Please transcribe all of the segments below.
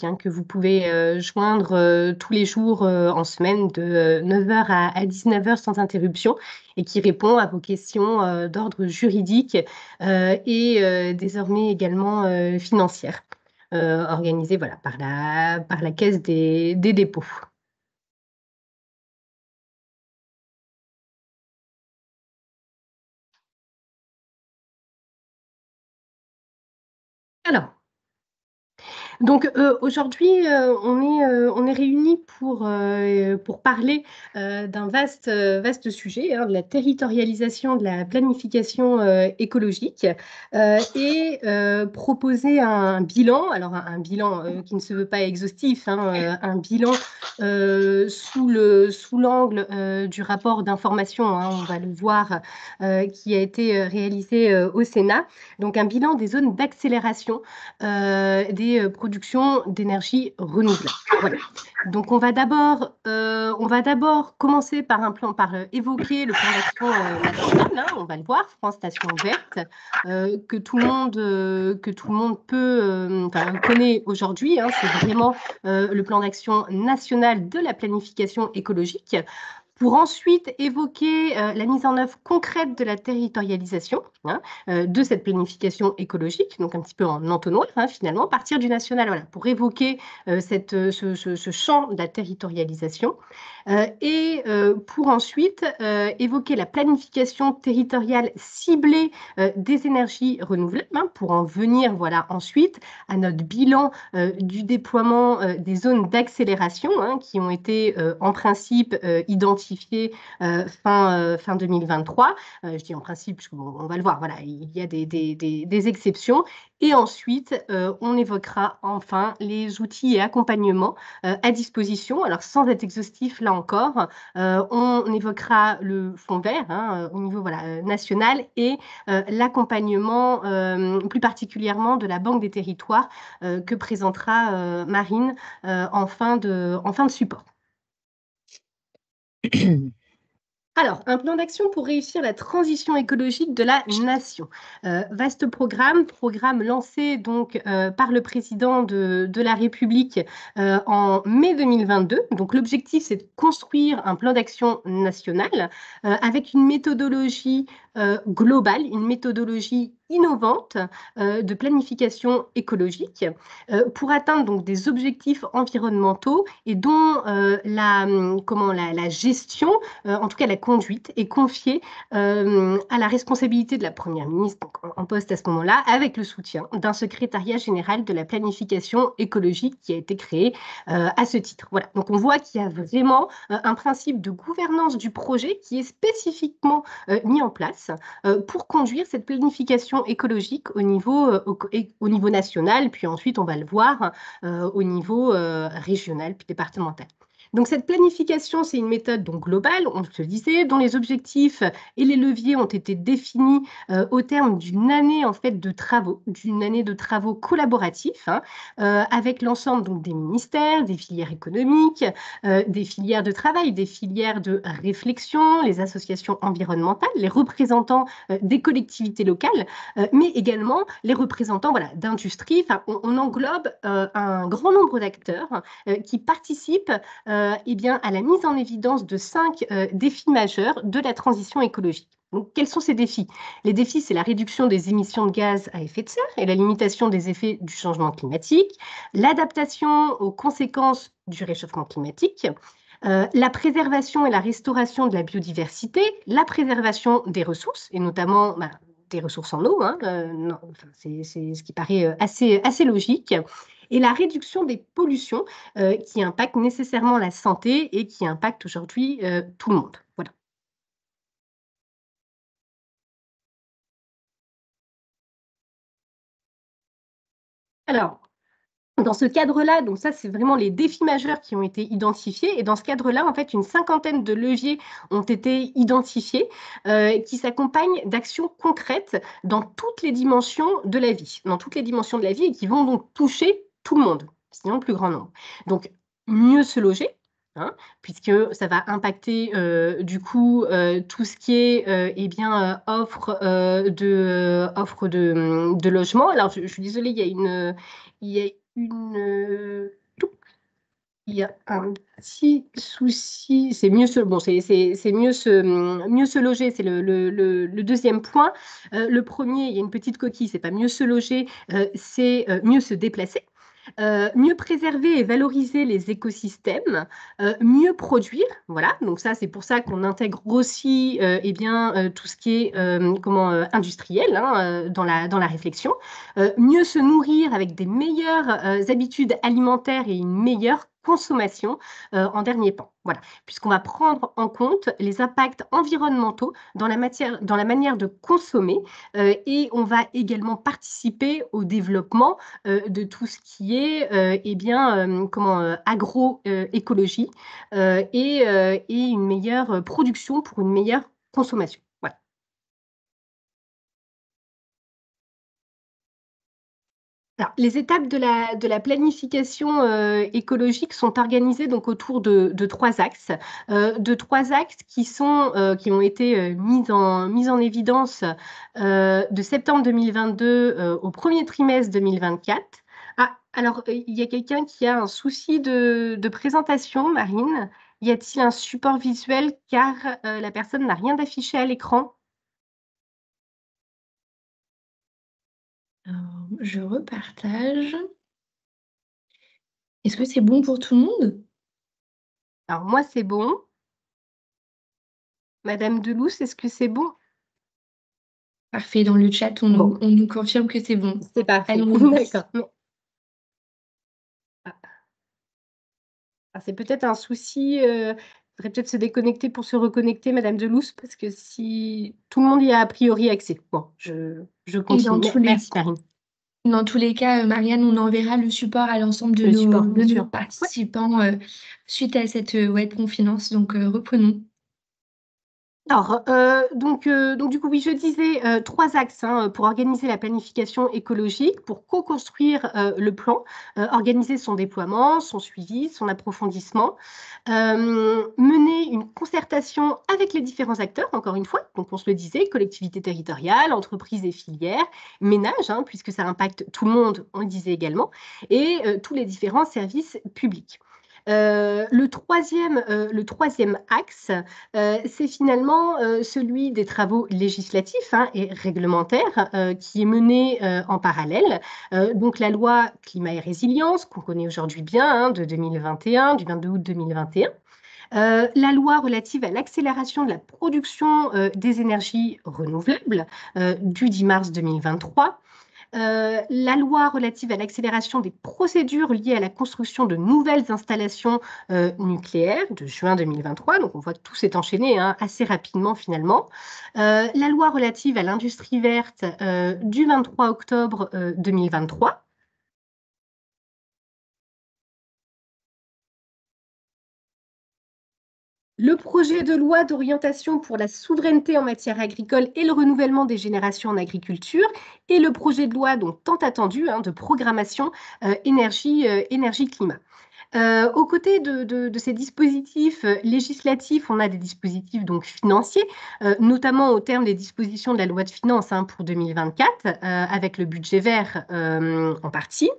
écologique, hein, que vous pouvez joindre tous les jours en semaine de 9h à 19h sans interruption et qui répond à vos questions d'ordre juridique et désormais également financière, organisée voilà, par la Caisse des dépôts. Alors, donc aujourd'hui, on est réunis pour parler d'un vaste sujet, hein, de la territorialisation de la planification écologique et proposer un bilan, alors un bilan qui ne se veut pas exhaustif, hein, un bilan sous l'angle du rapport d'information, hein, on va le voir, qui a été réalisé au Sénat. Donc un bilan des zones d'accélération des productions d'énergie renouvelable. Voilà. Donc on va d'abord commencer par évoquer le plan d'action national, hein, on va le voir, France Station Verte, que tout le monde connaît aujourd'hui, hein, c'est vraiment le plan d'action national de la planification écologique, pour ensuite évoquer la mise en œuvre concrète de la territorialisation, hein, de cette planification écologique, donc un petit peu en entonnoir, hein, finalement, partir du national, voilà, pour évoquer ce champ de la territorialisation, et pour ensuite évoquer la planification territoriale ciblée des énergies renouvelables, hein, pour en venir voilà, ensuite à notre bilan du déploiement des zones d'accélération, hein, qui ont été en principe identifiées fin 2023. Je dis en principe, parce on va le voir, voilà, il y a des exceptions. Et ensuite, on évoquera enfin les outils et accompagnements à disposition. Alors, sans être exhaustif, là encore, on évoquera le fonds vert, hein, au niveau voilà, national et l'accompagnement plus particulièrement de la Banque des territoires que présentera Marine en fin de support. Alors, un plan d'action pour réussir la transition écologique de la nation. Vaste programme lancé donc par le président de la République en mai 2022. Donc, l'objectif, c'est de construire un plan d'action national avec une méthodologie globale, une méthodologie innovante de planification écologique pour atteindre donc des objectifs environnementaux et dont la gestion, en tout cas la conduite, est confiée à la responsabilité de la Première ministre, donc en poste à ce moment-là, avec le soutien d'un secrétariat général de la planification écologique qui a été créé à ce titre. Voilà. Donc on voit qu'il y a vraiment un principe de gouvernance du projet qui est spécifiquement mis en place pour conduire cette planification écologique au niveau national, puis ensuite on va le voir au niveau régional puis départemental. Donc cette planification, c'est une méthode donc globale, on se le disait, dont les objectifs et les leviers ont été définis au terme d'une année en fait de travaux, collaboratifs, hein, avec l'ensemble donc des ministères, des filières économiques, des filières de travail, des filières de réflexion, les associations environnementales, les représentants des collectivités locales, mais également les représentants voilà, d'industrie. Enfin, on englobe un grand nombre d'acteurs qui participent eh bien, à la mise en évidence de 5 défis majeurs de la transition écologique. Donc, quels sont ces défis? Les défis, c'est la réduction des émissions de gaz à effet de serre et la limitation des effets du changement climatique, l'adaptation aux conséquences du réchauffement climatique, la préservation et la restauration de la biodiversité, la préservation des ressources, et notamment des ressources en eau, hein, non, enfin, c'est ce qui paraît assez logique, et la réduction des pollutions qui impactent nécessairement la santé et qui impactent aujourd'hui tout le monde. Voilà. Alors, dans ce cadre-là, donc ça, c'est vraiment les défis majeurs qui ont été identifiés. Et dans ce cadre-là, en fait, une cinquantaine de leviers ont été identifiés qui s'accompagnent d'actions concrètes dans toutes les dimensions de la vie, et qui vont donc toucher tout le monde, sinon le plus grand nombre. Donc, mieux se loger. Hein, puisque ça va impacter du coup tout ce qui est eh bien, offre de logement. Alors, je suis désolée, il y a il y a un petit souci, c'est mieux mieux se loger, c'est le deuxième point. Le premier, il y a une petite coquille, c'est pas mieux se loger, c'est mieux se déplacer. Mieux préserver et valoriser les écosystèmes, mieux produire, voilà. Donc ça, c'est pour ça qu'on intègre aussi tout ce qui est industriel hein, dans la réflexion. Mieux se nourrir avec des meilleures habitudes alimentaires et une meilleure consommation en dernier temps. Voilà, puisqu'on va prendre en compte les impacts environnementaux dans la manière de consommer et on va également participer au développement de tout ce qui est agroécologie et une meilleure production pour une meilleure consommation. Voilà. Alors, les étapes de la planification écologique sont organisées donc autour de trois axes, qui ont été mis en évidence de septembre 2022 au premier trimestre 2024. Ah, alors il y a quelqu'un qui a un souci de présentation, Marine. Y a-t-il un support visuel car la personne n'a rien d'affiché à l'écran? Alors, je repartage. Est-ce que c'est bon pour tout le monde? Alors moi, c'est bon. Madame Delousse, est-ce que c'est bon? Parfait, dans le chat, Bon, on nous confirme que c'est bon. c'est parfait. Allons-y. D'accord. Ah, c'est peut-être un souci. Il faudrait peut-être se déconnecter pour se reconnecter, Madame Delousse, parce que si tout le monde y a a priori accès. Bon, je Et continue. Merci, Marine. dans tous les cas, Marianne, on enverra le support à l'ensemble Le support, bien de nos sûr. Ouais. participants suite à cette webconférence. Donc, reprenons. Alors, donc du coup, oui, je disais trois axes hein, pour organiser la planification écologique, pour co-construire le plan, organiser son déploiement, son suivi, son approfondissement, mener une concertation avec les différents acteurs, encore une fois, donc on se le disait, collectivités territoriales, entreprises et filières, ménages, hein, puisque ça impacte tout le monde, on le disait également, et tous les différents services publics. Le troisième axe, c'est finalement celui des travaux législatifs hein, et réglementaires qui est mené en parallèle. Donc la loi climat et résilience, qu'on connaît aujourd'hui bien, hein, de 2021, du 22 août 2021. La loi relative à l'accélération de la production des énergies renouvelables du 10 mars 2023. La loi relative à l'accélération des procédures liées à la construction de nouvelles installations nucléaires de juin 2023. Donc, on voit que tout s'est enchaîné hein, assez rapidement finalement. La loi relative à l'industrie verte du 23 octobre 2023. Le projet de loi d'orientation pour la souveraineté en matière agricole et le renouvellement des générations en agriculture et le projet de loi donc tant attendu hein, de programmation énergie-climat. Aux côtés de ces dispositifs législatifs, on a des dispositifs donc financiers, notamment au terme des dispositions de la loi de finances hein, pour 2024, avec le budget vert en partie.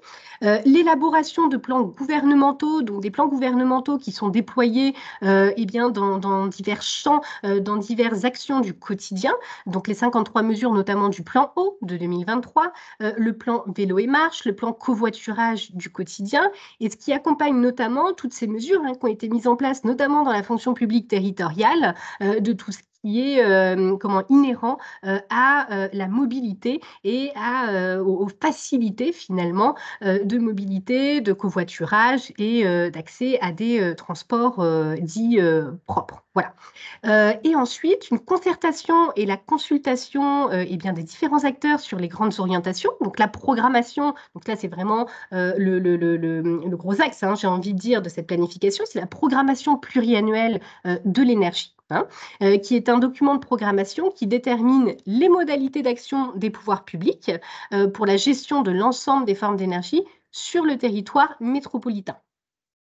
L'élaboration de plans gouvernementaux, donc des plans gouvernementaux qui sont déployés dans divers champs, dans diverses actions du quotidien, donc les 53 mesures notamment du plan eau de 2023, le plan vélo et marche, le plan covoiturage du quotidien, et ce qui accompagne notamment toutes ces mesures hein, qui ont été mises en place, notamment dans la fonction publique territoriale, de tout ce qui est inhérent à la mobilité et aux facilités finalement de mobilité, de covoiturage et d'accès à des transports dits propres. Voilà. Et ensuite, une concertation et la consultation des différents acteurs sur les grandes orientations. Donc la programmation, donc là c'est vraiment le gros axe, hein, j'ai envie de dire, de cette planification, c'est la programmation pluriannuelle de l'énergie. Hein, qui est un document de programmation qui détermine les modalités d'action des pouvoirs publics pour la gestion de l'ensemble des formes d'énergie sur le territoire métropolitain.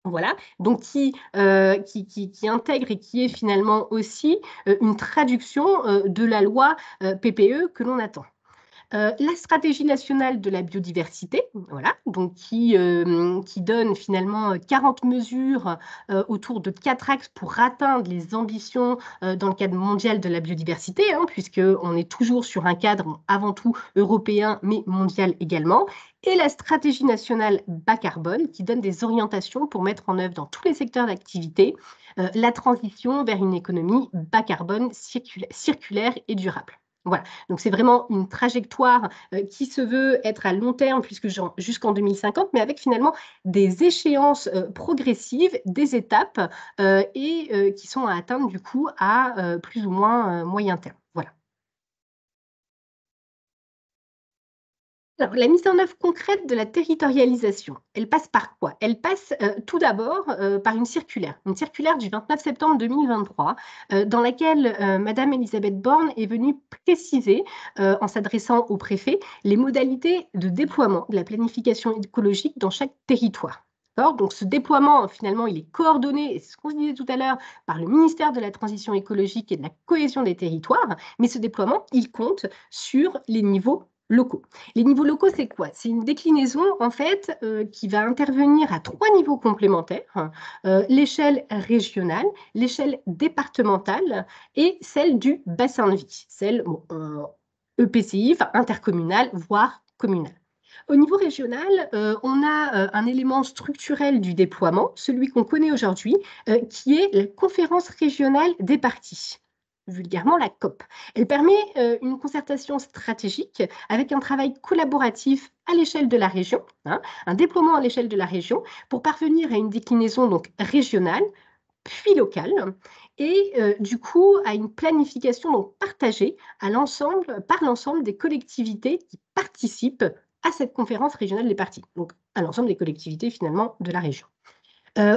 Voilà, donc qui intègre et qui est finalement aussi une traduction de la loi PPE que l'on attend. La stratégie nationale de la biodiversité, voilà, donc qui donne finalement 40 mesures autour de 4 axes pour atteindre les ambitions dans le cadre mondial de la biodiversité, hein, puisqu'on est toujours sur un cadre avant tout européen, mais mondial également. Et la stratégie nationale bas carbone, qui donne des orientations pour mettre en œuvre dans tous les secteurs d'activité la transition vers une économie bas carbone, circulaire et durable. Voilà, donc c'est vraiment une trajectoire qui se veut être à long terme, puisque jusqu'en 2050, mais avec finalement des échéances progressives, des étapes et qui sont à atteindre du coup à plus ou moins moyen terme. Voilà. Alors, la mise en œuvre concrète de la territorialisation, elle passe par quoi? Elle passe tout d'abord par une circulaire du 29 septembre 2023, dans laquelle Madame Elisabeth Borne est venue préciser, en s'adressant au préfet, les modalités de déploiement de la planification écologique dans chaque territoire. Donc, ce déploiement, finalement, il est coordonné, et c'est ce qu'on disait tout à l'heure, par le ministère de la Transition écologique et de la cohésion des territoires, mais ce déploiement, il compte sur les niveaux locaux. Les niveaux locaux, c'est quoi? C'est une déclinaison, en fait, qui va intervenir à 3 niveaux complémentaires, l'échelle régionale, l'échelle départementale et celle du bassin de vie, celle EPCI, enfin intercommunale, voire communale. Au niveau régional, on a un élément structurel du déploiement, celui qu'on connaît aujourd'hui, qui est la conférence régionale des parties, vulgairement la COP. Elle permet une concertation stratégique avec un travail collaboratif à l'échelle de la région, hein, un déploiement à l'échelle de la région pour parvenir à une déclinaison donc régionale, puis locale, et du coup à une planification donc partagée par l'ensemble des collectivités qui participent à cette conférence régionale des parties, donc à l'ensemble des collectivités finalement de la région.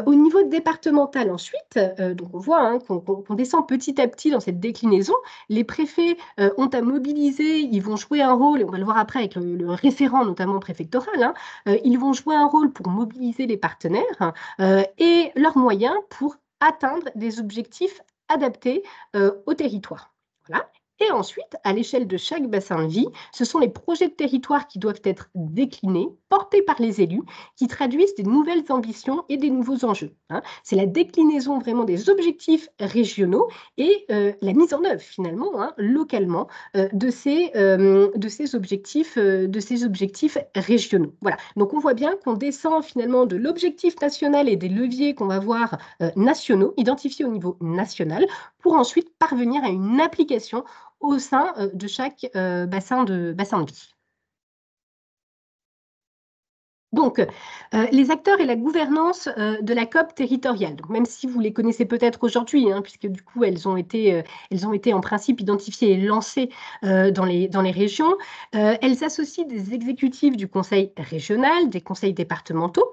Au niveau départemental ensuite, donc on voit hein, qu'on descend petit à petit dans cette déclinaison. Les préfets ont à mobiliser, ils vont jouer un rôle, et on va le voir après avec le référent notamment préfectoral, hein, ils vont jouer un rôle pour mobiliser les partenaires et leurs moyens pour atteindre des objectifs adaptés au territoire. Voilà. Et ensuite, à l'échelle de chaque bassin de vie, ce sont les projets de territoire qui doivent être déclinés, portés par les élus, qui traduisent des nouvelles ambitions et des nouveaux enjeux. Hein. C'est la déclinaison vraiment des objectifs régionaux et la mise en œuvre finalement, hein, localement, de ces objectifs régionaux. Voilà. Donc on voit bien qu'on descend finalement de l'objectif national et des leviers qu'on va voir nationaux, identifiés au niveau national, pour ensuite parvenir à une application au sein de chaque bassin de vie. Donc, les acteurs et la gouvernance de la COP territoriale, donc même si vous les connaissez peut-être aujourd'hui, hein, puisque du coup elles ont été en principe identifiées et lancées dans les régions, elles associent des exécutifs du conseil régional, des conseils départementaux,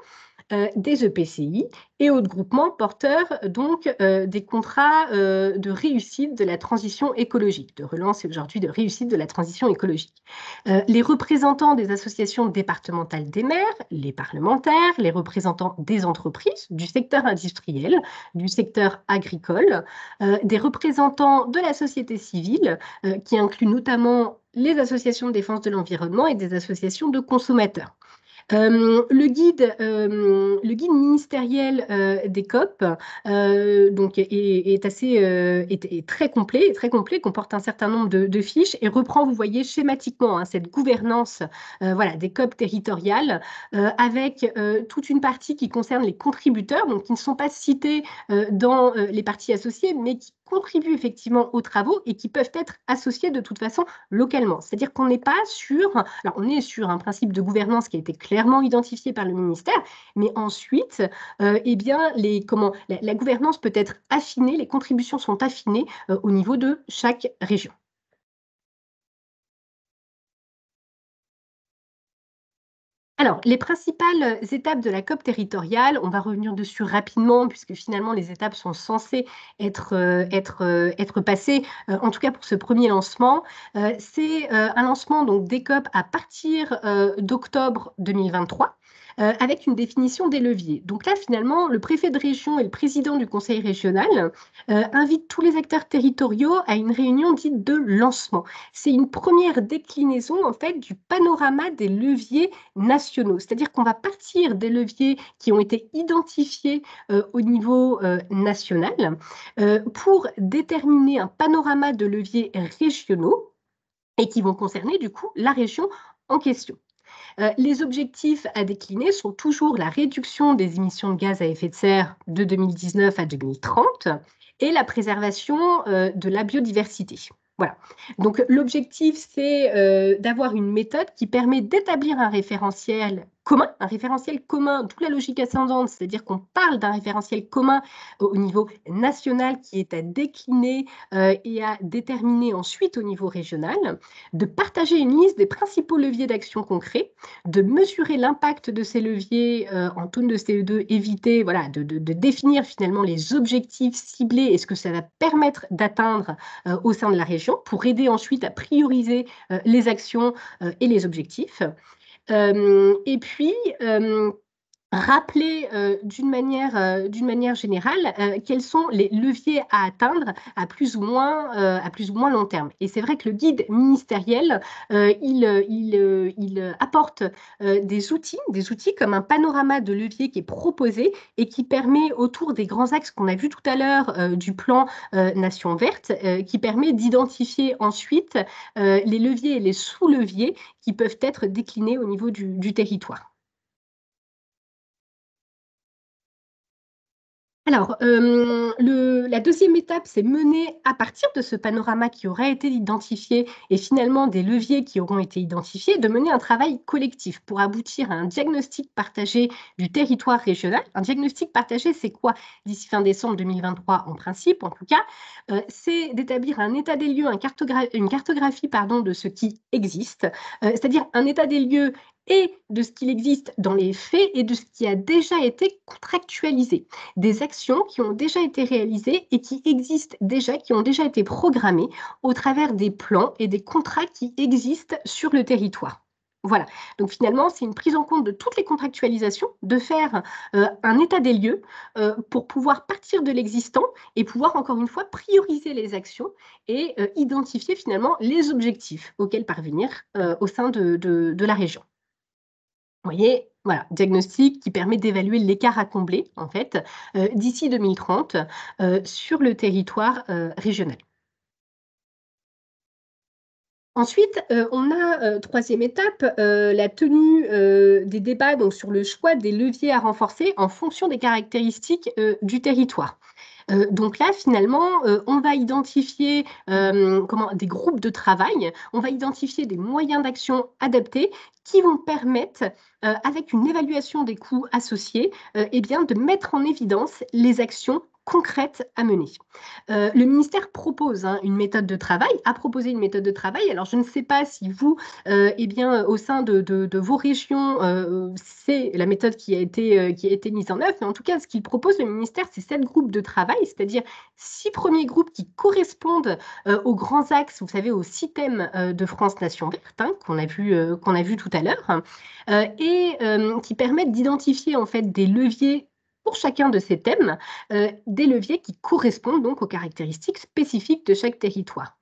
des EPCI et autres groupements porteurs donc des contrats de réussite de la transition écologique, de relance et aujourd'hui de réussite de la transition écologique. Les représentants des associations départementales des maires, les parlementaires, les représentants des entreprises, du secteur industriel, du secteur agricole, des représentants de la société civile, qui incluent notamment les associations de défense de l'environnement et des associations de consommateurs. Le guide ministériel des COP donc est très complet, comporte un certain nombre de fiches et reprend, vous voyez schématiquement, hein, cette gouvernance voilà, des COP territoriales avec toute une partie qui concerne les contributeurs, donc qui ne sont pas cités dans les parties associées, mais qui contribuent effectivement aux travaux et qui peuvent être associés de toute façon localement. C'est-à-dire qu'on n'est pas sur, alors on est sur un principe de gouvernance qui a été clairement identifié par le ministère, mais ensuite, eh bien, la gouvernance peut être affinée, les contributions sont affinées au niveau de chaque région. Alors, les principales étapes de la COP territoriale, on va revenir dessus rapidement, puisque finalement, les étapes sont censées être passées, en tout cas pour ce premier lancement. C'est un lancement donc, des COP à partir d'octobre 2023. avec une définition des leviers. Donc là, finalement, le préfet de région et le président du conseil régional invitent tous les acteurs territoriaux à une réunion dite de lancement. C'est une première déclinaison, en fait, du panorama des leviers nationaux. C'est-à-dire qu'on va partir des leviers qui ont été identifiés au niveau national pour déterminer un panorama de leviers régionaux et qui vont concerner, du coup, la région en question. Les objectifs à décliner sont toujours la réduction des émissions de gaz à effet de serre de 2019 à 2030 et la préservation de la biodiversité. Voilà. Donc l'objectif, c'est d'avoir une méthode qui permet d'établir un référentiel commun, d'où la logique ascendante, c'est-à-dire qu'on parle d'un référentiel commun au niveau national qui est à décliner et à déterminer ensuite au niveau régional, de partager une liste des principaux leviers d'action concrets, de mesurer l'impact de ces leviers en tonnes de CO2 évitées, voilà, de définir finalement les objectifs ciblés et ce que ça va permettre d'atteindre au sein de la région pour aider ensuite à prioriser les actions et les objectifs. Et puis, rappeler d'une manière générale quels sont les leviers à atteindre à plus ou moins long terme. Et c'est vrai que le guide ministériel, il apporte des outils comme un panorama de leviers qui est proposé et qui permet, autour des grands axes qu'on a vus tout à l'heure du plan Nation Verte, qui permet d'identifier ensuite les leviers et les sous-leviers qui peuvent être déclinés au niveau du territoire. Alors, la deuxième étape, c'est mener à partir de ce panorama qui aurait été identifié et finalement des leviers qui auront été identifiés, de mener un travail collectif pour aboutir à un diagnostic partagé du territoire régional. Un diagnostic partagé, c'est quoi? D'ici fin décembre 2023, en principe, en tout cas, c'est d'établir un état des lieux, une cartographie de ce qui existe, c'est-à-dire un état des lieux et de ce qu'il existe dans les faits et de ce qui a déjà été contractualisé. Des actions qui ont déjà été réalisées et qui existent déjà, qui ont déjà été programmées au travers des plans et des contrats qui existent sur le territoire. Voilà, donc finalement, c'est une prise en compte de toutes les contractualisations, de faire un état des lieux pour pouvoir partir de l'existant et pouvoir, encore une fois, prioriser les actions et identifier finalement les objectifs auxquels parvenir au sein de la région. Vous voyez, voilà, diagnostic qui permet d'évaluer l'écart à combler, en fait, d'ici 2030 sur le territoire régional. Ensuite, on a, troisième étape, la tenue des débats donc, sur le choix des leviers à renforcer en fonction des caractéristiques du territoire. Donc là, finalement, on va identifier des groupes de travail, on va identifier des moyens d'action adaptés qui vont permettre, avec une évaluation des coûts associés, de mettre en évidence les actions concrètes à mener. Le ministère propose une méthode de travail, a proposé une méthode de travail. Alors, je ne sais pas si vous, au sein de vos régions, c'est la méthode qui a été mise en œuvre, mais en tout cas, ce qu'il propose, le ministère, c'est 7 groupes de travail, c'est-à-dire 6 premiers groupes qui correspondent aux grands axes, vous savez, aux 6 thèmes de France Nation Verte, qu'on a vu tout à l'heure, et qui permettent d'identifier en fait des leviers pour chacun de ces thèmes, des leviers qui correspondent donc aux caractéristiques spécifiques de chaque territoire.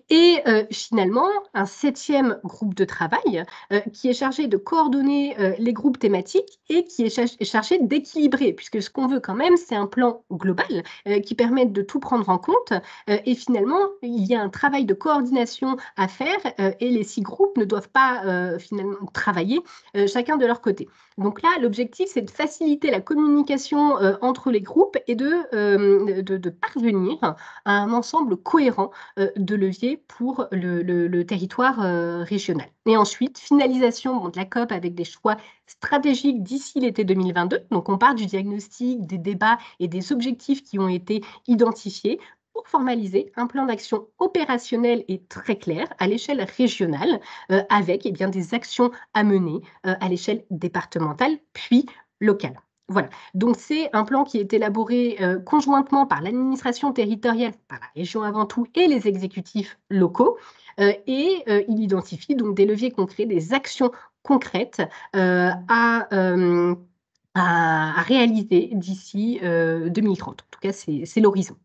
Et finalement, un 7e groupe de travail qui est chargé de coordonner les groupes thématiques et qui est chargé d'équilibrer, puisque ce qu'on veut quand même, c'est un plan global qui permette de tout prendre en compte. Et finalement, il y a un travail de coordination à faire et les 6 groupes ne doivent pas finalement travailler chacun de leur côté. Donc là, l'objectif, c'est de faciliter la communication entre les groupes et de parvenir à un ensemble cohérent de leviers pour le territoire régional. Et ensuite, finalisation de la COP avec des choix stratégiques d'ici l'été 2022. Donc, on part du diagnostic, des débats et des objectifs qui ont été identifiés pour formaliser un plan d'action opérationnel et très clair à l'échelle régionale avec des actions à mener à l'échelle départementale puis locale. Voilà, donc c'est un plan qui est élaboré conjointement par l'administration territoriale, par la région avant tout, et les exécutifs locaux. Il identifie donc des leviers concrets, des actions concrètes à réaliser d'ici 2030. En tout cas, c'est l'horizon.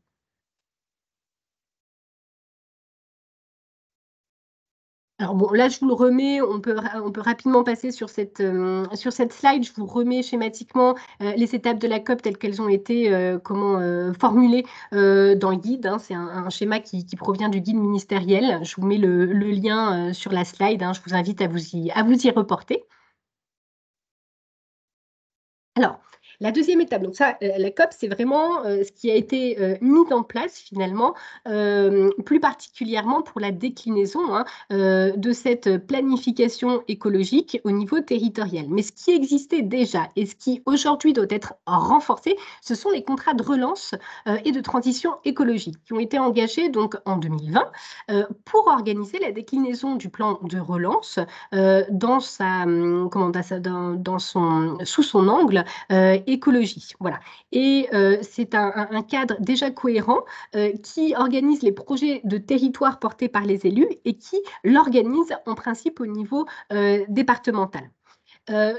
Alors bon, là, je vous le remets, on peut rapidement passer sur cette slide. Je vous remets schématiquement les étapes de la COP telles qu'elles ont été formulées dans le guide, hein. C'est un schéma qui provient du guide ministériel. Je vous mets le lien sur la slide, hein. Je vous invite à vous y reporter. Alors, la deuxième étape, donc ça, la COP, c'est vraiment ce qui a été mis en place finalement, plus particulièrement pour la déclinaison, hein, de cette planification écologique au niveau territorial. Mais ce qui existait déjà et ce qui aujourd'hui doit être renforcé, ce sont les contrats de relance et de transition écologique qui ont été engagés donc en 2020 pour organiser la déclinaison du plan de relance sous son angle écologie. Voilà. Et c'est un cadre déjà cohérent qui organise les projets de territoire portés par les élus et qui l'organise en principe au niveau départemental.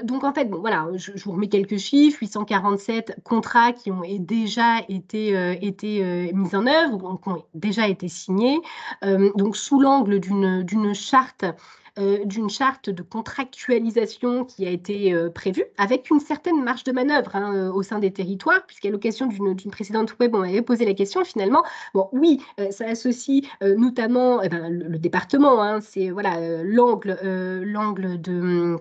Donc en fait, bon, voilà, je vous remets quelques chiffres, 847 contrats qui ont déjà été mis en œuvre, qui ont déjà été signés, donc sous l'angle d'une charte de contractualisation qui a été prévue, avec une certaine marge de manœuvre, hein, au sein des territoires, puisqu'à l'occasion d'une précédente web, on avait posé la question finalement. Bon, oui, ça associe notamment le département, hein, c'est voilà, l'angle de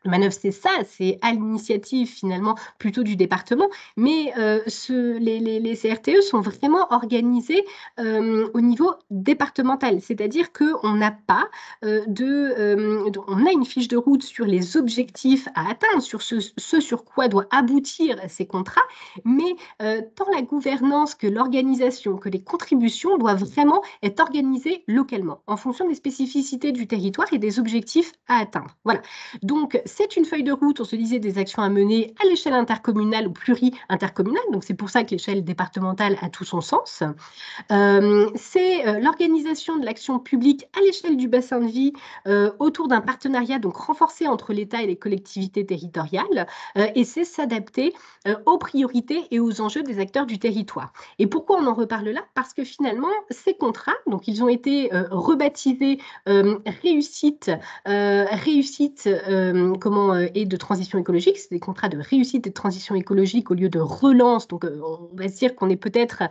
manœuvre, c'est ça, c'est à l'initiative finalement plutôt du département, mais les CRTE sont vraiment organisés au niveau départemental, c'est-à-dire qu'on n'a pas on a une fiche de route sur les objectifs à atteindre, sur ce sur quoi doit aboutir ces contrats, mais tant la gouvernance que l'organisation, que les contributions doivent vraiment être organisées localement, en fonction des spécificités du territoire et des objectifs à atteindre. Voilà. Donc, c'est une feuille de route, on se disait, des actions à mener à l'échelle intercommunale ou pluri-intercommunale. Donc, c'est pour ça que l'échelle départementale a tout son sens. C'est l'organisation de l'action publique à l'échelle du bassin de vie autour d'un partenariat donc renforcé entre l'État et les collectivités territoriales. Et c'est s'adapter aux priorités et aux enjeux des acteurs du territoire. Et pourquoi on en reparle là? Parce que finalement, ces contrats, donc ils ont été rebaptisés réussite et de transition écologique. C'est des contrats de réussite et de transition écologique au lieu de relance. Donc, on va se dire qu'on est peut-être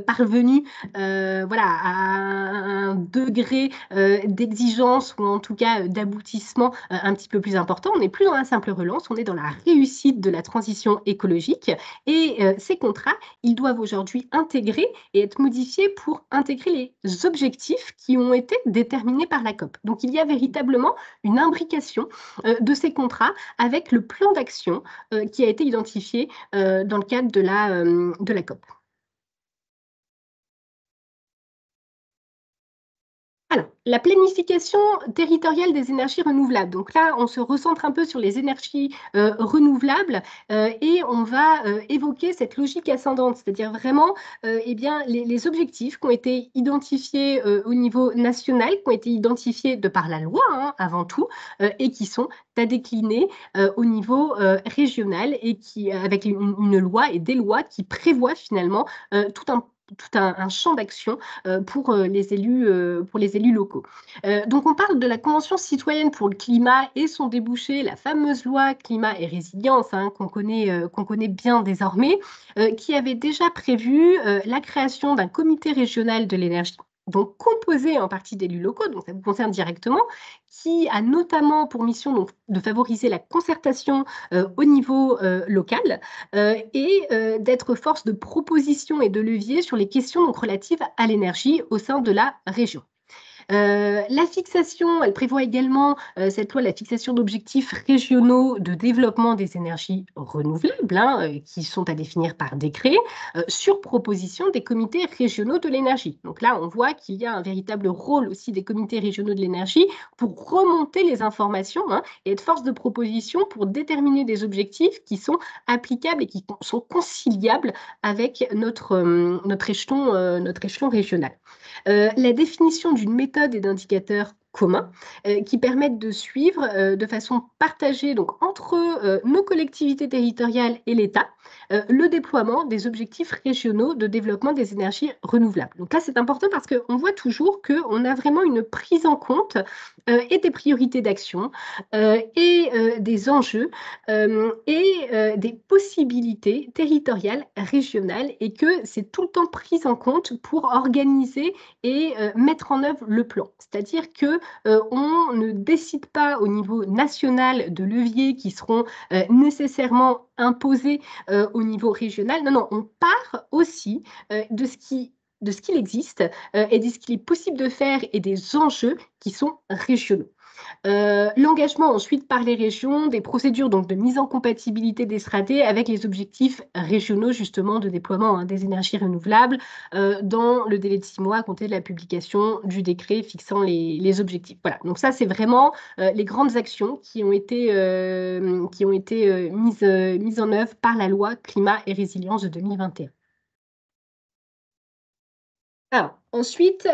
parvenu voilà, à un degré d'exigence ou en tout cas d'aboutissement un petit peu plus important. On n'est plus dans la simple relance, on est dans la réussite de la transition écologique. Et ces contrats, ils doivent aujourd'hui intégrer et être modifiés pour intégrer les objectifs qui ont été déterminés par la COP. Donc, il y a véritablement une imbrication de ces contrats avec le plan d'action qui a été identifié dans le cadre de la COP. Alors, la planification territoriale des énergies renouvelables. Donc là, on se recentre un peu sur les énergies renouvelables et on va évoquer cette logique ascendante, c'est-à-dire vraiment eh bien, les objectifs qui ont été identifiés au niveau national, qui ont été identifiés de par la loi, hein, avant tout, et qui sont à décliner au niveau régional et avec une loi et des lois qui prévoient finalement tout un champ d'action pour les élus locaux. Donc, on parle de la Convention citoyenne pour le climat et son débouché, la fameuse loi climat et résilience, hein, qu'on connaît bien désormais, qui avait déjà prévu la création d'un comité régional de l'énergie, donc composé en partie d'élus locaux, donc ça vous concerne directement, qui a notamment pour mission donc, de favoriser la concertation au niveau local et d'être force de proposition et de levier sur les questions donc, relatives à l'énergie au sein de la région. La fixation, elle prévoit également, cette loi, la fixation d'objectifs régionaux de développement des énergies renouvelables, hein, qui sont à définir par décret, sur proposition des comités régionaux de l'énergie. Donc là, on voit qu'il y a un véritable rôle aussi des comités régionaux de l'énergie pour remonter les informations, hein, et être force de proposition pour déterminer des objectifs qui sont applicables et qui sont conciliables avec notre échelon régional. La définition d'une méthode et d'indicateurs communs qui permettent de suivre de façon partagée donc, entre nos collectivités territoriales et l'État le déploiement des objectifs régionaux de développement des énergies renouvelables. Donc là, c'est important parce qu'on voit toujours qu'on a vraiment une prise en compte et des priorités d'action et des enjeux et des possibilités territoriales, régionales, et que c'est tout le temps pris en compte pour organiser et mettre en œuvre le plan. C'est-à-dire que on ne décide pas au niveau national de leviers qui seront nécessairement imposés au niveau régional. Non, non, on part aussi de ce qu'il existe et de ce qu'il est possible de faire et des enjeux qui sont régionaux. L'engagement ensuite par les régions, des procédures donc de mise en compatibilité des stratégies avec les objectifs régionaux justement de déploiement des énergies renouvelables dans le délai de 6 mois à compter de la publication du décret fixant les objectifs. Voilà, donc ça c'est vraiment les grandes actions qui ont été mises en œuvre par la loi Climat et Résilience de 2021. Alors, ensuite,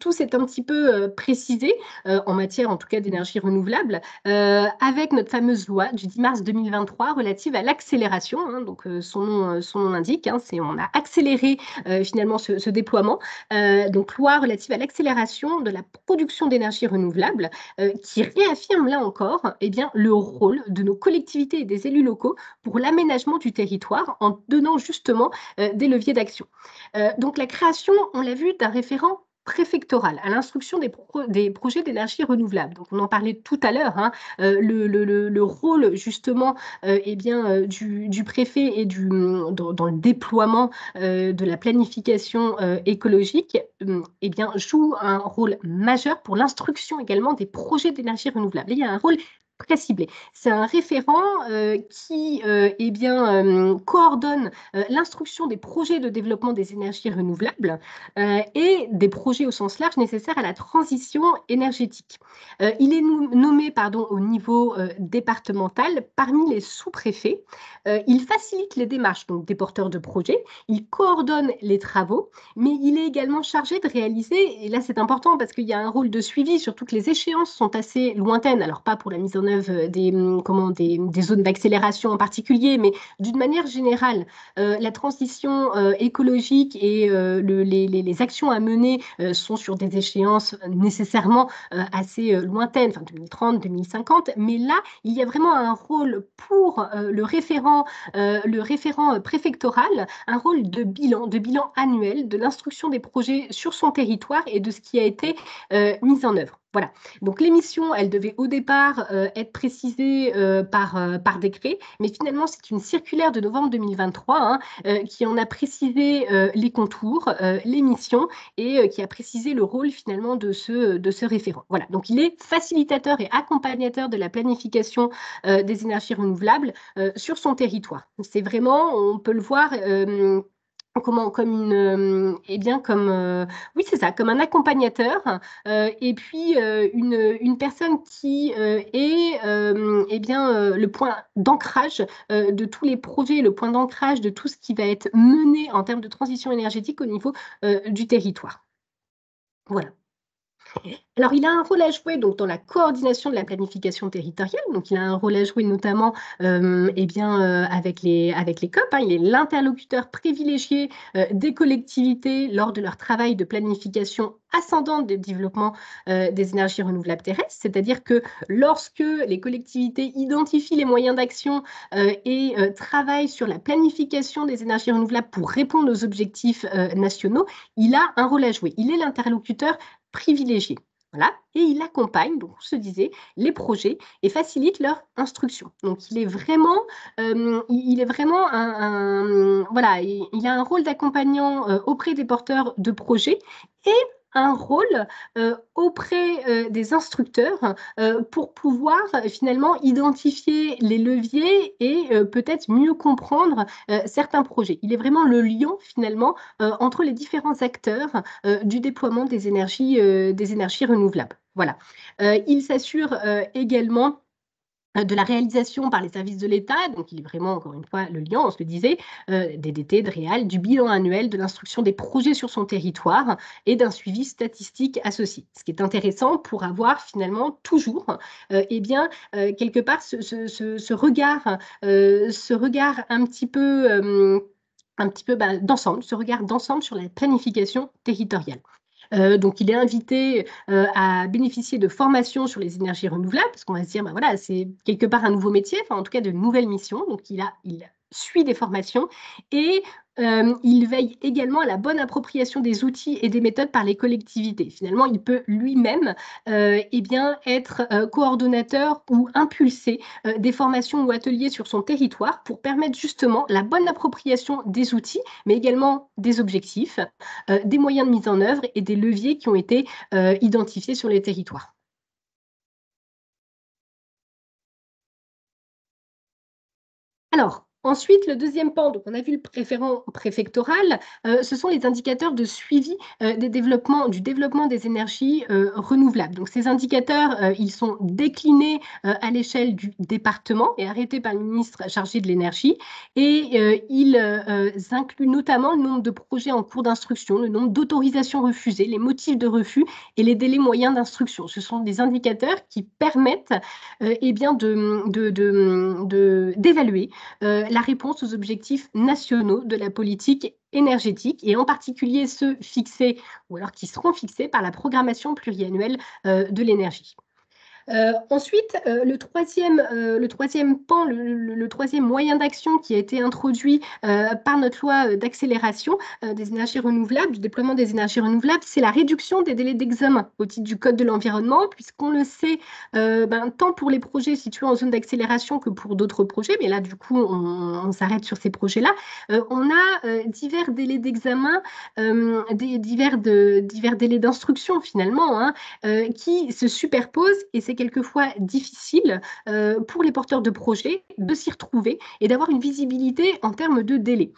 tout s'est un petit peu précisé en matière, en tout cas, d'énergie renouvelable, avec notre fameuse loi du 10 mars 2023 relative à l'accélération. Donc, son nom l'indique, on a accéléré finalement ce déploiement. Donc, loi relative à l'accélération de la production d'énergie renouvelable qui réaffirme là encore bien, le rôle de nos collectivités et des élus locaux pour l'aménagement du territoire en donnant justement des leviers d'action. Donc, la création, on l'a vu, d'un référent préfectoral à l'instruction des projets d'énergie renouvelable. Donc, on en parlait tout à l'heure, le rôle justement du préfet et dans le déploiement de la planification écologique joue un rôle majeur pour l'instruction également des projets d'énergie renouvelable. Et il y a un rôle très ciblé. C'est un référent qui coordonne l'instruction des projets de développement des énergies renouvelables et des projets au sens large nécessaires à la transition énergétique. Il est nommé au niveau départemental parmi les sous-préfets. Il facilite les démarches donc, des porteurs de projets, il coordonne les travaux, mais il est également chargé de réaliser, et là c'est important parce qu'il y a un rôle de suivi, surtout que les échéances sont assez lointaines, alors pas pour la mise en œuvre des zones d'accélération en particulier, mais d'une manière générale, la transition écologique et les actions à mener sont sur des échéances nécessairement assez lointaines, enfin 2030, 2050, mais là, il y a vraiment un rôle pour le référent préfectoral, un rôle de bilan annuel de l'instruction des projets sur son territoire et de ce qui a été mis en œuvre. Voilà. Donc l'émission, elle devait au départ être précisée par décret, mais finalement c'est une circulaire de novembre 2023 qui en a précisé les contours, les missions et qui a précisé le rôle finalement de ce référent. Voilà. Donc il est facilitateur et accompagnateur de la planification des énergies renouvelables sur son territoire. C'est vraiment, on peut le voir oui c'est ça, comme un accompagnateur et puis une personne qui est le point d'ancrage de tous les projets, le point d'ancrage de tout ce qui va être mené en termes de transition énergétique au niveau du territoire. Voilà. Alors, il a un rôle à jouer donc, dans la coordination de la planification territoriale. Donc, il a un rôle à jouer notamment avec les COP. Il est l'interlocuteur privilégié des collectivités lors de leur travail de planification ascendante du développement des énergies renouvelables terrestres. C'est-à-dire que lorsque les collectivités identifient les moyens d'action et travaillent sur la planification des énergies renouvelables pour répondre aux objectifs nationaux, il a un rôle à jouer. Il est l'interlocuteur privilégié. Voilà. Et il accompagne, donc on se disait, les projets et facilite leur instruction. Donc il est vraiment voilà, il a un rôle d'accompagnant auprès des porteurs de projets et un rôle auprès des instructeurs pour pouvoir finalement identifier les leviers et peut-être mieux comprendre certains projets. Il est vraiment le lien finalement entre les différents acteurs du déploiement des énergies renouvelables. Voilà. Il s'assure également de la réalisation par les services de l'État, donc il est vraiment, encore une fois, le lien, on se le disait, DDT, DREAL, du bilan annuel, de l'instruction des projets sur son territoire et d'un suivi statistique associé. Ce qui est intéressant pour avoir finalement toujours, quelque part, ce regard un petit peu d'ensemble, ce regard d'ensemble sur la planification territoriale. Donc, il est invité à bénéficier de formations sur les énergies renouvelables, parce qu'on va se dire, voilà, c'est quelque part un nouveau métier, enfin en tout cas de nouvelles missions. Donc, il suit des formations et il veille également à la bonne appropriation des outils et des méthodes par les collectivités. Finalement, il peut lui-même être coordonnateur ou impulser des formations ou ateliers sur son territoire pour permettre justement la bonne appropriation des outils, mais également des objectifs, des moyens de mise en œuvre et des leviers qui ont été identifiés sur les territoires. Alors, ensuite, le deuxième pan, donc on a vu le référent préfectoral, ce sont les indicateurs de suivi du développement des énergies renouvelables. Donc ces indicateurs, ils sont déclinés à l'échelle du département et arrêtés par le ministre chargé de l'énergie. Et ils incluent notamment le nombre de projets en cours d'instruction, le nombre d'autorisations refusées, les motifs de refus et les délais moyens d'instruction. Ce sont des indicateurs qui permettent d'évaluer la réponse aux objectifs nationaux de la politique énergétique et en particulier ceux fixés ou alors qui seront fixés par la programmation pluriannuelle de l'énergie. Ensuite, le troisième pan, le troisième moyen d'action qui a été introduit par notre loi d'accélération des énergies renouvelables, du déploiement des énergies renouvelables, c'est la réduction des délais d'examen au titre du Code de l'environnement, puisqu'on le sait, tant pour les projets situés en zone d'accélération que pour d'autres projets, mais là, du coup, on s'arrête sur ces projets-là, on a divers délais d'examen, divers délais d'instruction, finalement, hein, qui se superposent, et c'est quelquefois difficile pour les porteurs de projets de s'y retrouver et d'avoir une visibilité en termes de délai.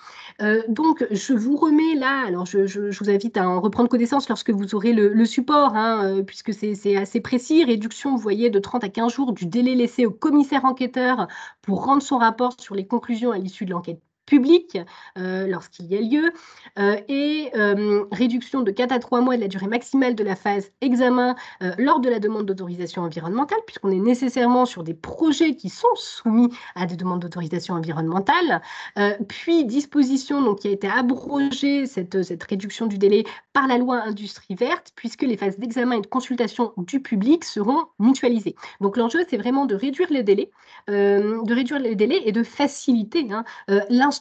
Donc, je vous remets là, alors je vous invite à en reprendre connaissance lorsque vous aurez le support, hein, puisque c'est assez précis. Réduction, vous voyez, de 30 à 15 jours du délai laissé au commissaire enquêteur pour rendre son rapport sur les conclusions à l'issue de l'enquête public lorsqu'il y a lieu, et réduction de 4 à 3 mois de la durée maximale de la phase examen lors de la demande d'autorisation environnementale, puisqu'on est nécessairement sur des projets qui sont soumis à des demandes d'autorisation environnementale, puis disposition donc, qui a été abrogée, cette réduction du délai par la loi Industrie verte, puisque les phases d'examen et de consultation du public seront mutualisées. Donc l'enjeu, c'est vraiment de réduire les délais, et de faciliter l'instruction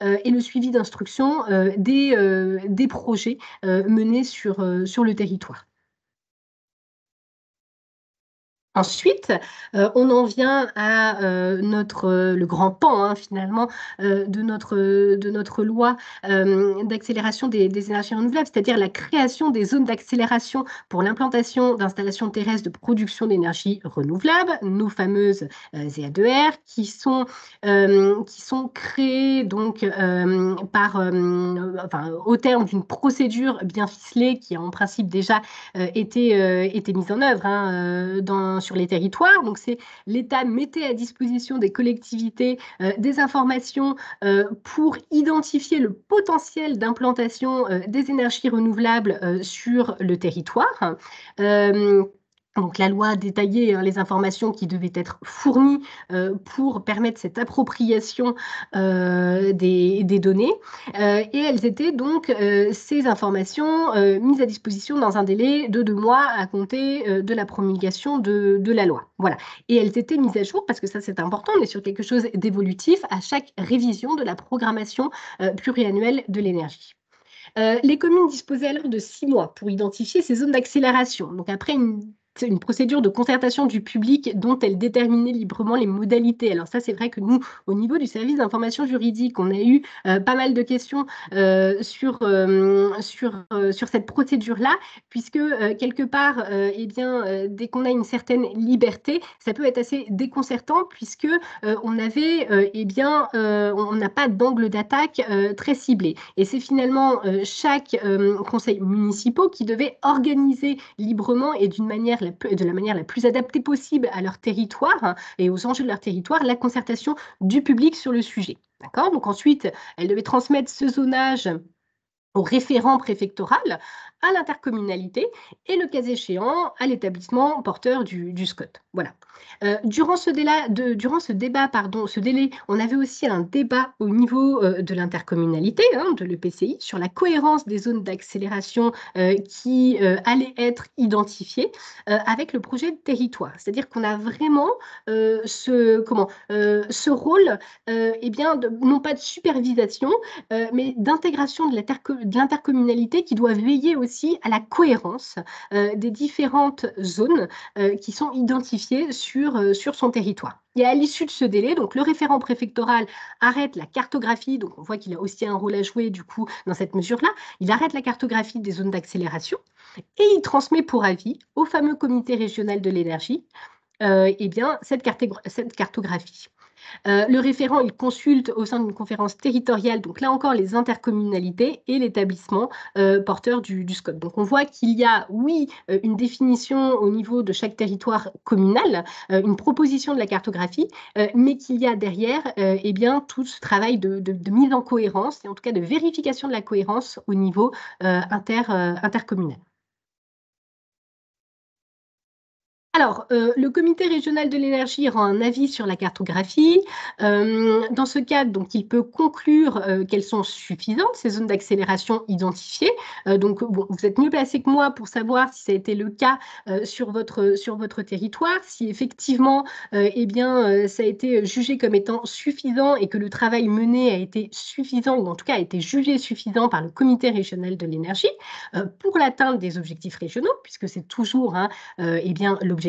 et le suivi d'instruction des projets menés sur le territoire. Ensuite, on en vient à le grand pan, hein, finalement, de notre loi d'accélération des énergies renouvelables, c'est-à-dire la création des zones d'accélération pour l'implantation d'installations terrestres de production d'énergie renouvelable, nos fameuses ZADR, qui sont créées donc, au terme d'une procédure bien ficelée qui a en principe déjà été mise en œuvre, hein, sur les territoires. Donc, c'est l'État mettait à disposition des collectivités des informations pour identifier le potentiel d'implantation des énergies renouvelables sur le territoire. Donc, la loi détaillait les informations qui devaient être fournies pour permettre cette appropriation des données. Et elles étaient donc, ces informations, mises à disposition dans un délai de 2 mois à compter de la promulgation de la loi. Voilà. Et elles étaient mises à jour, parce que ça c'est important, on est sur quelque chose d'évolutif, à chaque révision de la programmation pluriannuelle de l'énergie. Les communes disposaient alors de 6 mois pour identifier ces zones d'accélération. Donc après une procédure de concertation du public dont elle déterminait librement les modalités. Alors ça, c'est vrai que nous, au niveau du service d'information juridique, on a eu pas mal de questions sur cette procédure-là, puisque quelque part, dès qu'on a une certaine liberté, ça peut être assez déconcertant, puisque on n'a pas d'angle d'attaque très ciblé. Et c'est finalement chaque conseil municipal qui devait organiser librement et d'une manière de la manière la plus adaptée possible à leur territoire, hein, et aux enjeux de leur territoire, la concertation du public sur le sujet. D'accord? Donc ensuite, elle devait transmettre ce zonage au référent préfectoral, à l'intercommunalité et le cas échéant à l'établissement porteur du SCOT. Voilà. Durant ce délai, on avait aussi un débat au niveau de l'intercommunalité, hein, de l'EPCI, sur la cohérence des zones d'accélération qui allaient être identifiées avec le projet de territoire. C'est-à-dire qu'on a vraiment ce rôle, non pas de supervision, mais d'intégration de l'intercommunalité qui doit veiller aussi à la cohérence des différentes zones qui sont identifiées sur son territoire. Et à l'issue de ce délai, donc le référent préfectoral arrête la cartographie, donc on voit qu'il a aussi un rôle à jouer du coup dans cette mesure-là, il arrête la cartographie des zones d'accélération et il transmet pour avis au fameux comité régional de l'énergie cette cartographie. Le référent, il consulte au sein d'une conférence territoriale, donc là encore, les intercommunalités et l'établissement porteur du SCOT. Donc on voit qu'il y a, oui, une définition au niveau de chaque territoire communal, une proposition de la cartographie, mais qu'il y a derrière tout ce travail de mise en cohérence, et en tout cas de vérification de la cohérence au niveau intercommunal. Alors, le comité régional de l'énergie rend un avis sur la cartographie. Dans ce cadre, donc, il peut conclure qu'elles sont suffisantes, ces zones d'accélération identifiées. Donc, bon, vous êtes mieux placé que moi pour savoir si ça a été le cas sur votre territoire, si effectivement, ça a été jugé comme étant suffisant et que le travail mené a été suffisant, ou en tout cas a été jugé suffisant par le comité régional de l'énergie pour l'atteinte des objectifs régionaux, puisque c'est toujours l'objectif.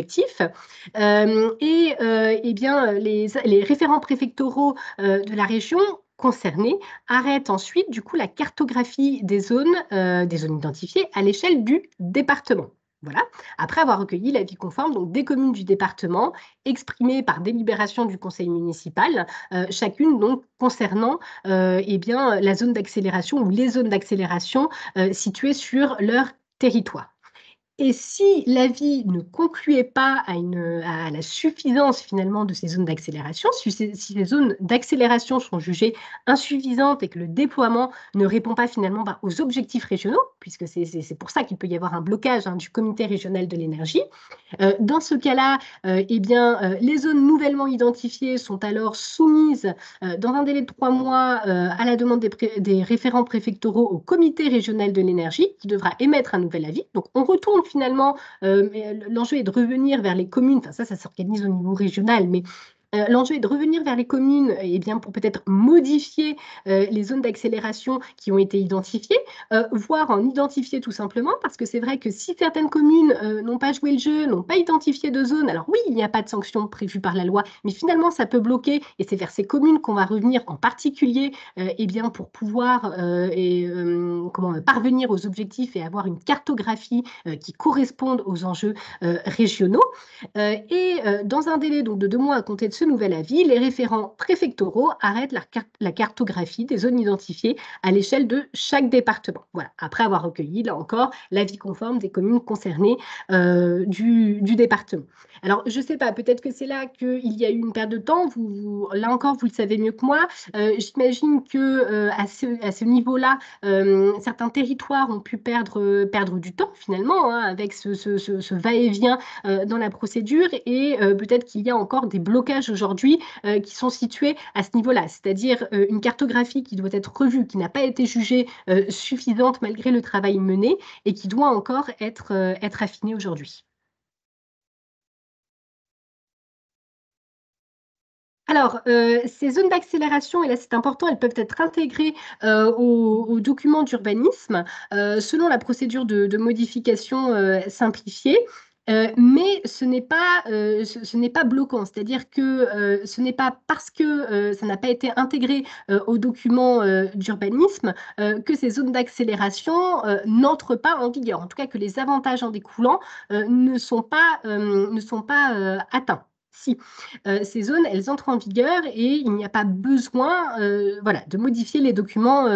Les référents préfectoraux de la région concernée arrêtent ensuite du coup la cartographie des zones identifiées à l'échelle du département. Voilà, après avoir recueilli l'avis conforme donc, des communes du département exprimées par délibération du conseil municipal, chacune donc concernant la zone d'accélération ou les zones d'accélération situées sur leur territoire. Et si l'avis ne concluait pas à la suffisance finalement de ces zones d'accélération, si ces zones d'accélération sont jugées insuffisantes et que le déploiement ne répond pas finalement aux objectifs régionaux, puisque c'est pour ça qu'il peut y avoir un blocage du comité régional de l'énergie, dans ce cas-là, les zones nouvellement identifiées sont alors soumises dans un délai de 3 mois à la demande des référents préfectoraux au comité régional de l'énergie qui devra émettre un nouvel avis. Donc, on retourne finalement, l'enjeu est de revenir vers les communes, enfin ça s'organise au niveau régional, mais l'enjeu est de revenir vers les communes pour peut-être modifier les zones d'accélération qui ont été identifiées, voire en identifier tout simplement, parce que c'est vrai que si certaines communes n'ont pas joué le jeu, n'ont pas identifié de zone, alors oui, il n'y a pas de sanction prévue par la loi, mais finalement ça peut bloquer, et c'est vers ces communes qu'on va revenir en particulier pour pouvoir parvenir aux objectifs et avoir une cartographie qui corresponde aux enjeux régionaux. Dans un délai donc, de 2 mois à compter de ce nouvel avis, les référents préfectoraux arrêtent la cartographie des zones identifiées à l'échelle de chaque département. Voilà, après avoir recueilli, là encore, l'avis conforme des communes concernées du département. Alors, je ne sais pas, peut-être que c'est là qu'il y a eu une perte de temps. Là encore, vous le savez mieux que moi. J'imagine qu'à ce niveau-là, certains territoires ont pu perdre du temps, finalement, hein, avec ce va-et-vient dans la procédure, et peut-être qu'il y a encore des blocages aujourd'hui qui sont situés à ce niveau-là, c'est-à-dire une cartographie qui doit être revue, qui n'a pas été jugée suffisante malgré le travail mené et qui doit encore être affinée aujourd'hui. Alors, ces zones d'accélération, et là c'est important, elles peuvent être intégrées aux documents d'urbanisme selon la procédure de modification simplifiée. Mais ce n'est pas bloquant, c'est-à-dire que ce n'est pas parce que ça n'a pas été intégré aux documents d'urbanisme que ces zones d'accélération n'entrent pas en vigueur. En tout cas, que les avantages en découlant ne sont pas atteints. si ces zones, elles entrent en vigueur et il n'y a pas besoin voilà, de modifier les documents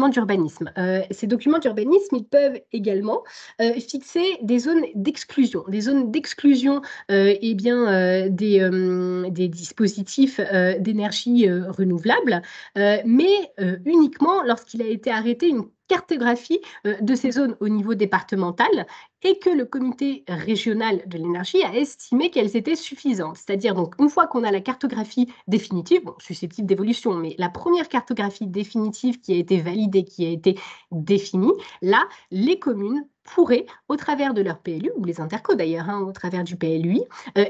d'urbanisme. Ces documents d'urbanisme, ils peuvent également fixer des zones d'exclusion. Des zones d'exclusion eh bien, des dispositifs d'énergie renouvelable, mais uniquement lorsqu'il a été arrêté une cartographie de ces zones au niveau départemental et que le comité régional de l'énergie a estimé qu'elles étaient suffisantes. C'est-à-dire, donc, une fois qu'on a la cartographie définitive, bon, susceptible d'évolution, mais la première cartographie définitive qui a été validée, qui a été définie, là, les communes pourraient, au travers de leur PLU, ou les interco d'ailleurs, hein, au travers du PLUI,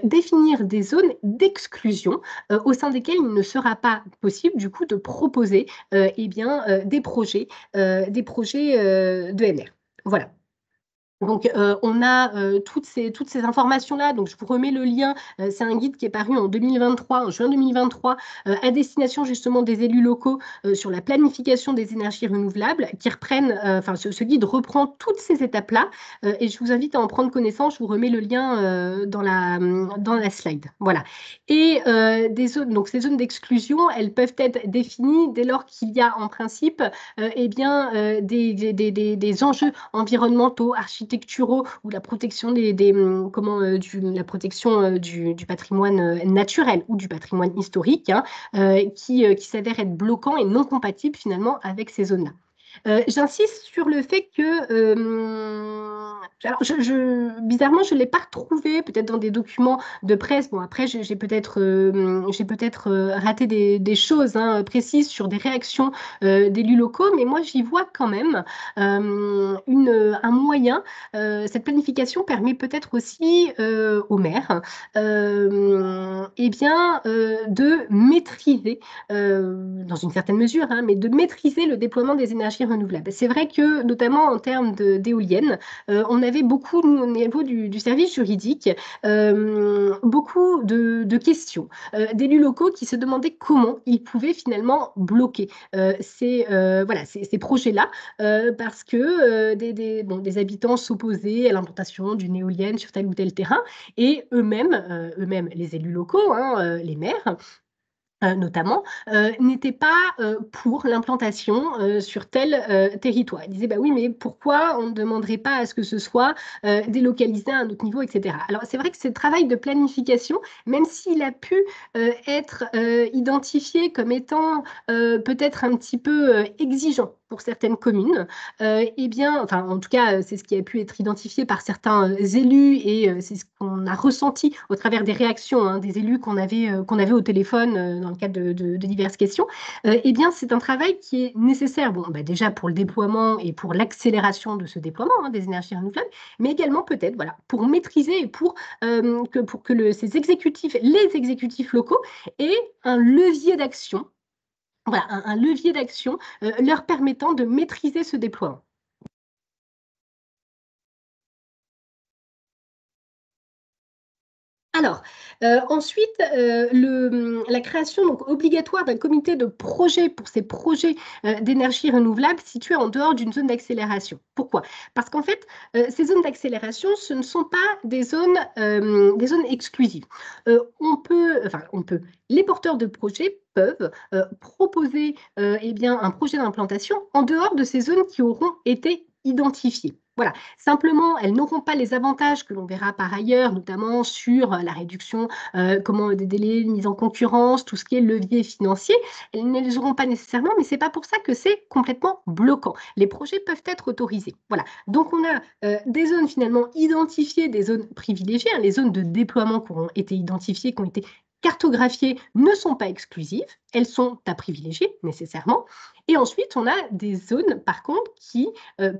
définir des zones d'exclusion au sein desquelles il ne sera pas possible, du coup, de proposer eh bien, des projets d'ENR. Voilà. Donc, on a toutes ces informations-là. Donc, je vous remets le lien. C'est un guide qui est paru en 2023, en juin 2023, à destination justement des élus locaux sur la planification des énergies renouvelables, qui reprennent, enfin, ce guide reprend toutes ces étapes-là. Et je vous invite à en prendre connaissance. Je vous remets le lien dans la slide. Voilà. Et des zones, donc ces zones d'exclusion, elles peuvent être définies dès lors qu'il y a en principe eh bien, des enjeux environnementaux, architecturaux ou la protection la protection du patrimoine naturel ou du patrimoine historique hein, qui s'avère être bloquant et non compatible finalement avec ces zones-là. J'insiste sur le fait que, alors bizarrement, je ne l'ai pas retrouvé, peut-être dans des documents de presse. Bon, après, j'ai peut-être raté des choses hein, précises sur des réactions d'élus locaux, mais moi, j'y vois quand même un moyen. Cette planification permet peut-être aussi aux maires eh bien, de maîtriser, dans une certaine mesure, hein, mais de maîtriser le déploiement des énergies renouvelables. C'est vrai que, notamment en termes d'éoliennes, on avait beaucoup, au niveau du service juridique, beaucoup de questions d'élus locaux qui se demandaient comment ils pouvaient finalement bloquer ces projets-là, parce que des habitants s'opposaient à l'implantation d'une éolienne sur tel ou tel terrain, et eux-mêmes les élus locaux, hein, les maires, notamment, n'étaient pas pour l'implantation sur tel territoire. Ils disaient, bah oui, mais pourquoi on ne demanderait pas à ce que ce soit délocalisé à un autre niveau, etc. Alors, c'est vrai que ce travail de planification, même s'il a pu être identifié comme étant peut-être un petit peu exigeant pour certaines communes, eh bien, enfin, en tout cas, c'est ce qui a pu être identifié par certains élus et c'est ce qu'on a ressenti au travers des réactions hein, des élus qu'on avait au téléphone dans le cadre de diverses questions. Eh bien, c'est un travail qui est nécessaire, bon, bah, déjà pour le déploiement et pour l'accélération de ce déploiement hein, des énergies renouvelables, mais également peut-être voilà, pour maîtriser et pour que les exécutifs locaux aient un levier d'action. Voilà, un levier d'action leur permettant de maîtriser ce déploiement. Alors, ensuite, la création donc, obligatoire d'un comité de projet pour ces projets d'énergie renouvelable situés en dehors d'une zone d'accélération. Pourquoi? Parce qu'en fait, ces zones d'accélération, ce ne sont pas des zones exclusives. Les porteurs de projets peuvent proposer eh bien, un projet d'implantation en dehors de ces zones qui auront été identifiées. Voilà. Simplement, elles n'auront pas les avantages que l'on verra par ailleurs, notamment sur la réduction des délais de mise en concurrence, tout ce qui est levier financier. Elles ne les auront pas nécessairement, mais ce n'est pas pour ça que c'est complètement bloquant. Les projets peuvent être autorisés. Voilà. Donc, on a des zones finalement identifiées, des zones privilégiées, hein, les zones de déploiement qui auront été identifiées, qui ont été cartographiées, ne sont pas exclusives. Elles sont à privilégier nécessairement. Et ensuite, on a des zones, par contre, qui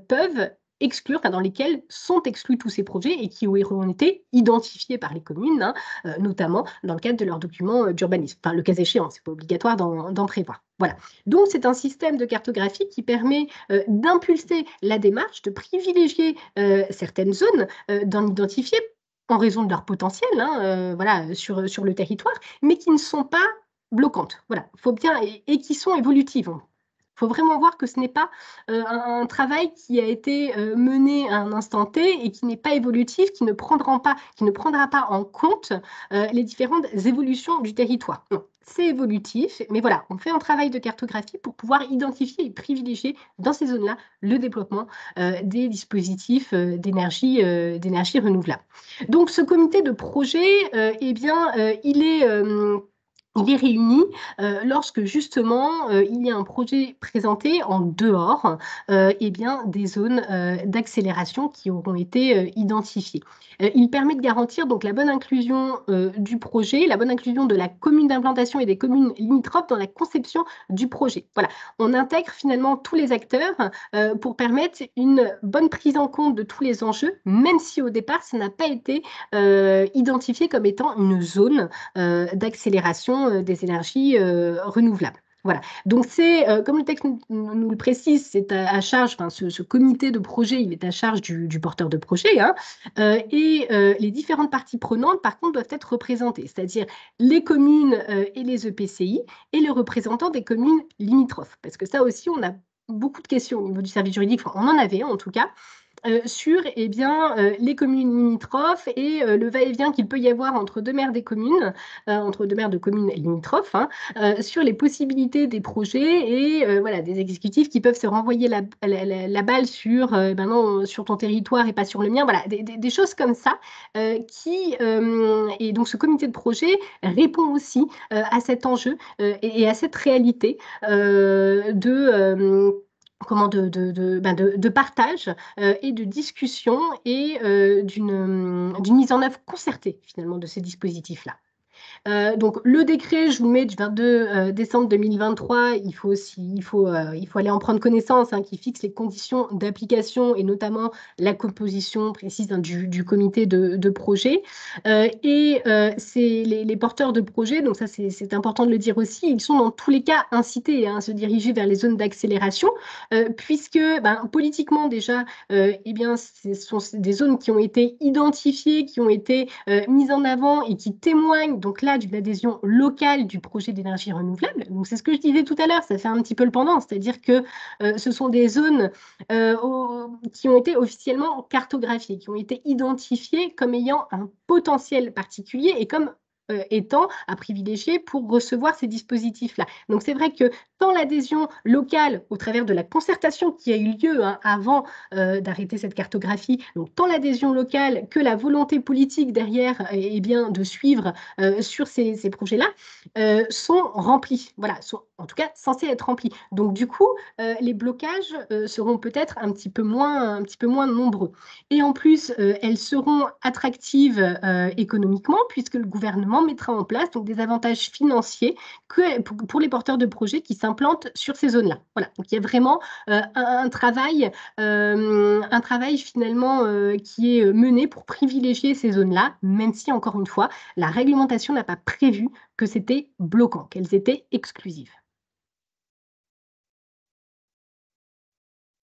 peuvent exclure, dans lesquels sont exclus tous ces projets et qui auront été identifiés par les communes, hein, notamment dans le cadre de leurs documents d'urbanisme. Enfin, le cas échéant, ce n'est pas obligatoire d'en prévoir. Voilà. Donc, c'est un système de cartographie qui permet d'impulser la démarche, de privilégier certaines zones, d'en identifier en raison de leur potentiel hein, voilà, sur le territoire, mais qui ne sont pas bloquantes. Voilà. Faut bien, et qui sont évolutives. Il faut vraiment voir que ce n'est pas un travail qui a été mené à un instant T et qui n'est pas évolutif, qui ne prendra pas en compte les différentes évolutions du territoire. Non, c'est évolutif, mais voilà, on fait un travail de cartographie pour pouvoir identifier et privilégier dans ces zones-là le développement des dispositifs d'énergie renouvelable. Donc, ce comité de projet, eh bien, il est réuni lorsque justement il y a un projet présenté en dehors eh bien, des zones d'accélération qui auront été identifiées. Il permet de garantir donc la bonne inclusion du projet, la bonne inclusion de la commune d'implantation et des communes limitrophes dans la conception du projet. Voilà, on intègre finalement tous les acteurs pour permettre une bonne prise en compte de tous les enjeux, même si au départ, ça n'a pas été identifié comme étant une zone d'accélération des énergies renouvelables. Voilà. Donc, c'est, comme le texte nous le précise, c'est à charge, enfin, ce comité de projet, il est à charge du porteur de projet, hein, et les différentes parties prenantes, par contre, doivent être représentées, c'est-à-dire les communes et les EPCI et les représentants des communes limitrophes. Parce que ça aussi, on a beaucoup de questions au niveau du service juridique, enfin, on en avait en tout cas, sur eh bien, les communes limitrophes et le va-et-vient qu'il peut y avoir entre deux maires des communes, entre deux maires de communes limitrophes, hein, sur les possibilités des projets et voilà, des exécutifs qui peuvent se renvoyer la balle sur, ben non, sur ton territoire et pas sur le mien. Voilà, des choses comme ça et donc ce comité de projet répond aussi à cet enjeu et à cette réalité de partage et de discussion et d'une mise en œuvre concertée finalement de ces dispositifs-là. Donc, le décret, je vous le mets du 22 décembre 2023, il faut aller en prendre connaissance, hein, qui fixe les conditions d'application et notamment la composition précise hein, du comité de projet. C'est les porteurs de projet, donc ça c'est important de le dire aussi, ils sont dans tous les cas incités hein, à se diriger vers les zones d'accélération, puisque ben, politiquement déjà, eh bien, ce sont des zones qui ont été identifiées, qui ont été mises en avant et qui témoignent donc là d'une adhésion locale du projet d'énergie renouvelable. Donc c'est ce que je disais tout à l'heure, ça fait un petit peu le pendant, c'est-à-dire que ce sont des zones qui ont été officiellement cartographiées, qui ont été identifiées comme ayant un potentiel particulier et comme étant à privilégier pour recevoir ces dispositifs-là. Donc c'est vrai que tant l'adhésion locale au travers de la concertation qui a eu lieu hein, avant d'arrêter cette cartographie, donc tant l'adhésion locale que la volonté politique derrière eh bien, de suivre sur ces projets-là sont remplis, voilà, sont en tout cas censés être remplis. Donc du coup, les blocages seront peut-être un petit peu moins nombreux. Et en plus, elles seront attractives économiquement puisque le gouvernement mettra en place donc, des avantages financiers pour les porteurs de projets qui s'implantent sur ces zones-là. Voilà, donc il y a vraiment un travail finalement qui est mené pour privilégier ces zones-là, même si, encore une fois, la réglementation n'a pas prévu que c'était bloquant, qu'elles étaient exclusives.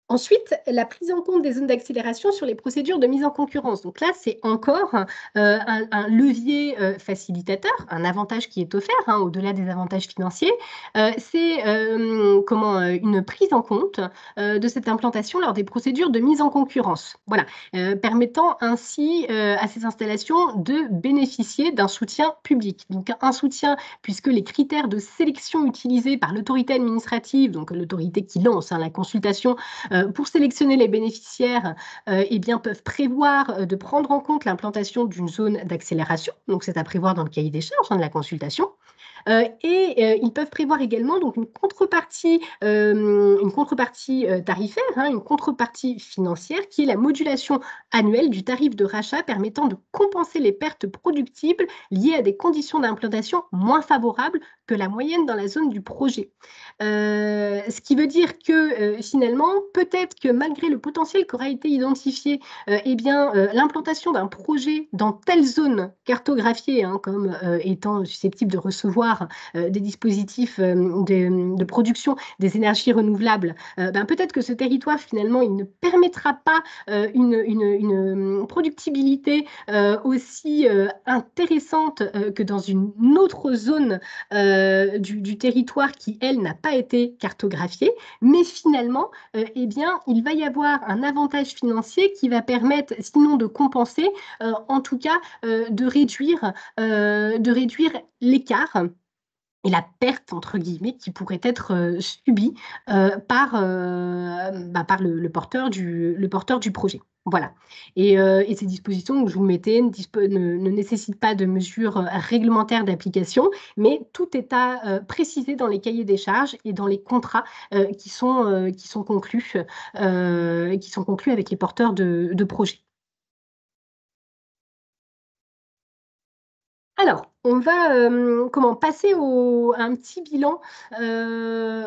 Ensuite, la prise en compte des zones d'accélération sur les procédures de mise en concurrence. Donc là, c'est encore un levier facilitateur, un avantage qui est offert, hein, au-delà des avantages financiers. C'est une prise en compte de cette implantation lors des procédures de mise en concurrence. Voilà, permettant ainsi à ces installations de bénéficier d'un soutien public. Donc un soutien puisque les critères de sélection utilisés par l'autorité administrative, donc l'autorité qui lance hein, la consultation, pour sélectionner les bénéficiaires, eh bien, peuvent prévoir de prendre en compte l'implantation d'une zone d'accélération. Donc, c'est à prévoir dans le cahier des charges hein, de la consultation. Ils peuvent prévoir également donc, une contrepartie tarifaire, hein, une contrepartie financière qui est la modulation annuelle du tarif de rachat permettant de compenser les pertes productibles liées à des conditions d'implantation moins favorables que la moyenne dans la zone du projet. Ce qui veut dire que finalement, peut-être que malgré le potentiel qui aura été identifié, l'implantation d'un projet dans telle zone cartographiée hein, comme étant susceptible de recevoir des dispositifs de production des énergies renouvelables, peut-être que ce territoire finalement il ne permettra pas une productibilité aussi intéressante que dans une autre zone du territoire qui, elle, n'a pas été cartographiée, mais finalement, eh bien, il va y avoir un avantage financier qui va permettre, sinon de compenser, en tout cas de réduire l'écart et la perte, entre guillemets, qui pourrait être subie par le porteur du projet. Voilà. Et ces dispositions que je vous mettais ne nécessitent pas de mesures réglementaires d'application, mais tout est à préciser dans les cahiers des charges et dans les contrats qui sont conclus avec les porteurs de projets. Alors, on va passer à un petit bilan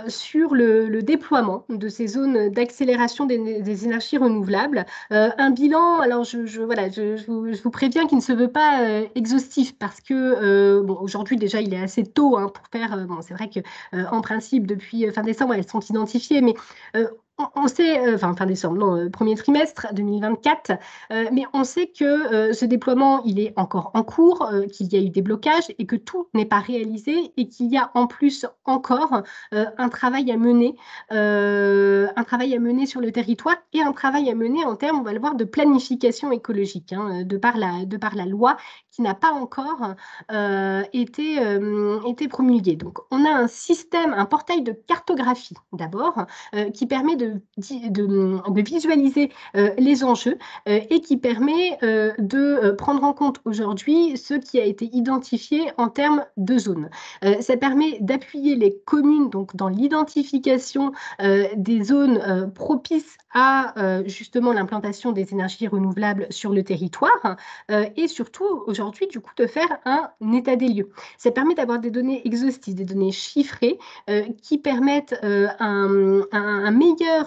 sur le déploiement de ces zones d'accélération des énergies renouvelables. Un bilan, alors voilà, je vous préviens qu'il ne se veut pas exhaustif parce que bon, aujourd'hui déjà il est assez tôt hein, pour faire. Bon, c'est vrai que en principe depuis fin décembre elles sont identifiées, mais on sait, enfin fin décembre, non, premier trimestre 2024, mais on sait que ce déploiement, il est encore en cours, qu'il y a eu des blocages et que tout n'est pas réalisé et qu'il y a en plus encore un travail à mener sur le territoire et un travail à mener en termes, on va le voir, de planification écologique, hein, de par la loi qui n'a pas encore été promulguée. Donc, on a un système, un portail de cartographie d'abord, qui permet de visualiser les enjeux et qui permet de prendre en compte aujourd'hui ce qui a été identifié en termes de zones. Ça permet d'appuyer les communes donc, dans l'identification des zones propices à justement l'implantation des énergies renouvelables sur le territoire et surtout aujourd'hui du coup de faire un état des lieux. Ça permet d'avoir des données exhaustives, des données chiffrées qui permettent un meilleur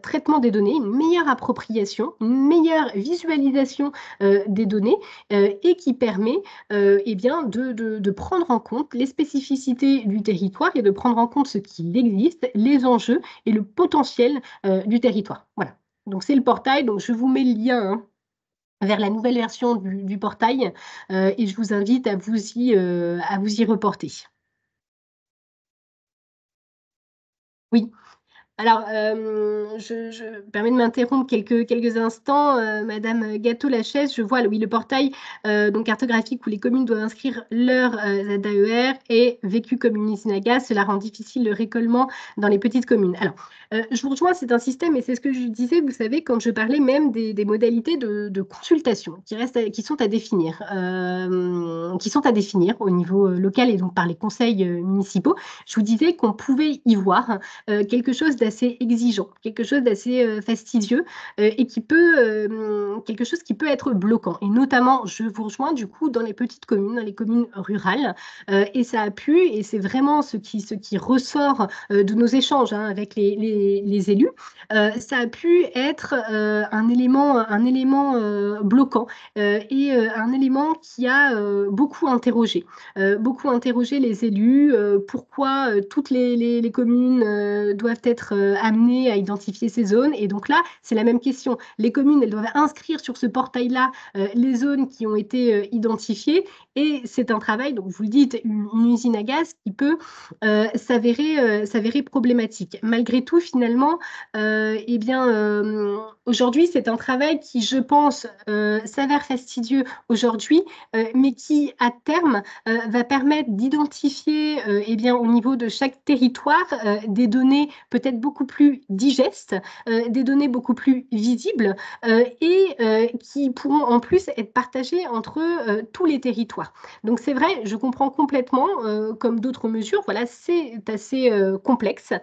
traitement des données, une meilleure appropriation, une meilleure visualisation des données et qui permet eh bien, de prendre en compte les spécificités du territoire et de prendre en compte ce qu'il existe, les enjeux et le potentiel du territoire. Voilà. Donc c'est le portail, donc je vous mets le lien hein, vers la nouvelle version du portail et je vous invite à vous y reporter. Oui. Alors, je me permets de m'interrompre quelques instants. Madame Gâteau-Lachaise, je vois, oui, le portail donc cartographique où les communes doivent inscrire leur ZAER est vécu comme une usine à gaz. Cela rend difficile le récolement dans les petites communes. Alors, je vous rejoins, c'est un système, et c'est ce que je disais, vous savez, quand je parlais même des modalités de consultation qui sont à définir au niveau local et donc par les conseils municipaux. Je vous disais qu'on pouvait y voir quelque chose d'assez exigeant, quelque chose d'assez fastidieux et quelque chose qui peut être bloquant. Et notamment, je vous rejoins du coup dans les petites communes, dans les communes rurales. Et ça a pu, et c'est vraiment ce qui ressort de nos échanges hein, avec les élus, ça a pu être un élément bloquant et un élément qui a beaucoup interrogé les élus, pourquoi toutes les communes doivent être amenées à identifier ces zones. Et donc là, c'est la même question. Les communes, elles doivent inscrire sur ce portail-là les zones qui ont été identifiées. Et c'est un travail, donc vous le dites, une usine à gaz qui peut s'avérer problématique. Malgré tout, finalement, eh bien, aujourd'hui, c'est un travail qui, je pense, s'avère fastidieux aujourd'hui, mais qui, à terme, va permettre d'identifier eh bien, au niveau de chaque territoire des données peut-être beaucoup plus digestes, des données beaucoup plus visibles et qui pourront en plus être partagées entre tous les territoires. Donc c'est vrai, je comprends complètement, comme d'autres mesures, voilà, c'est assez complexe.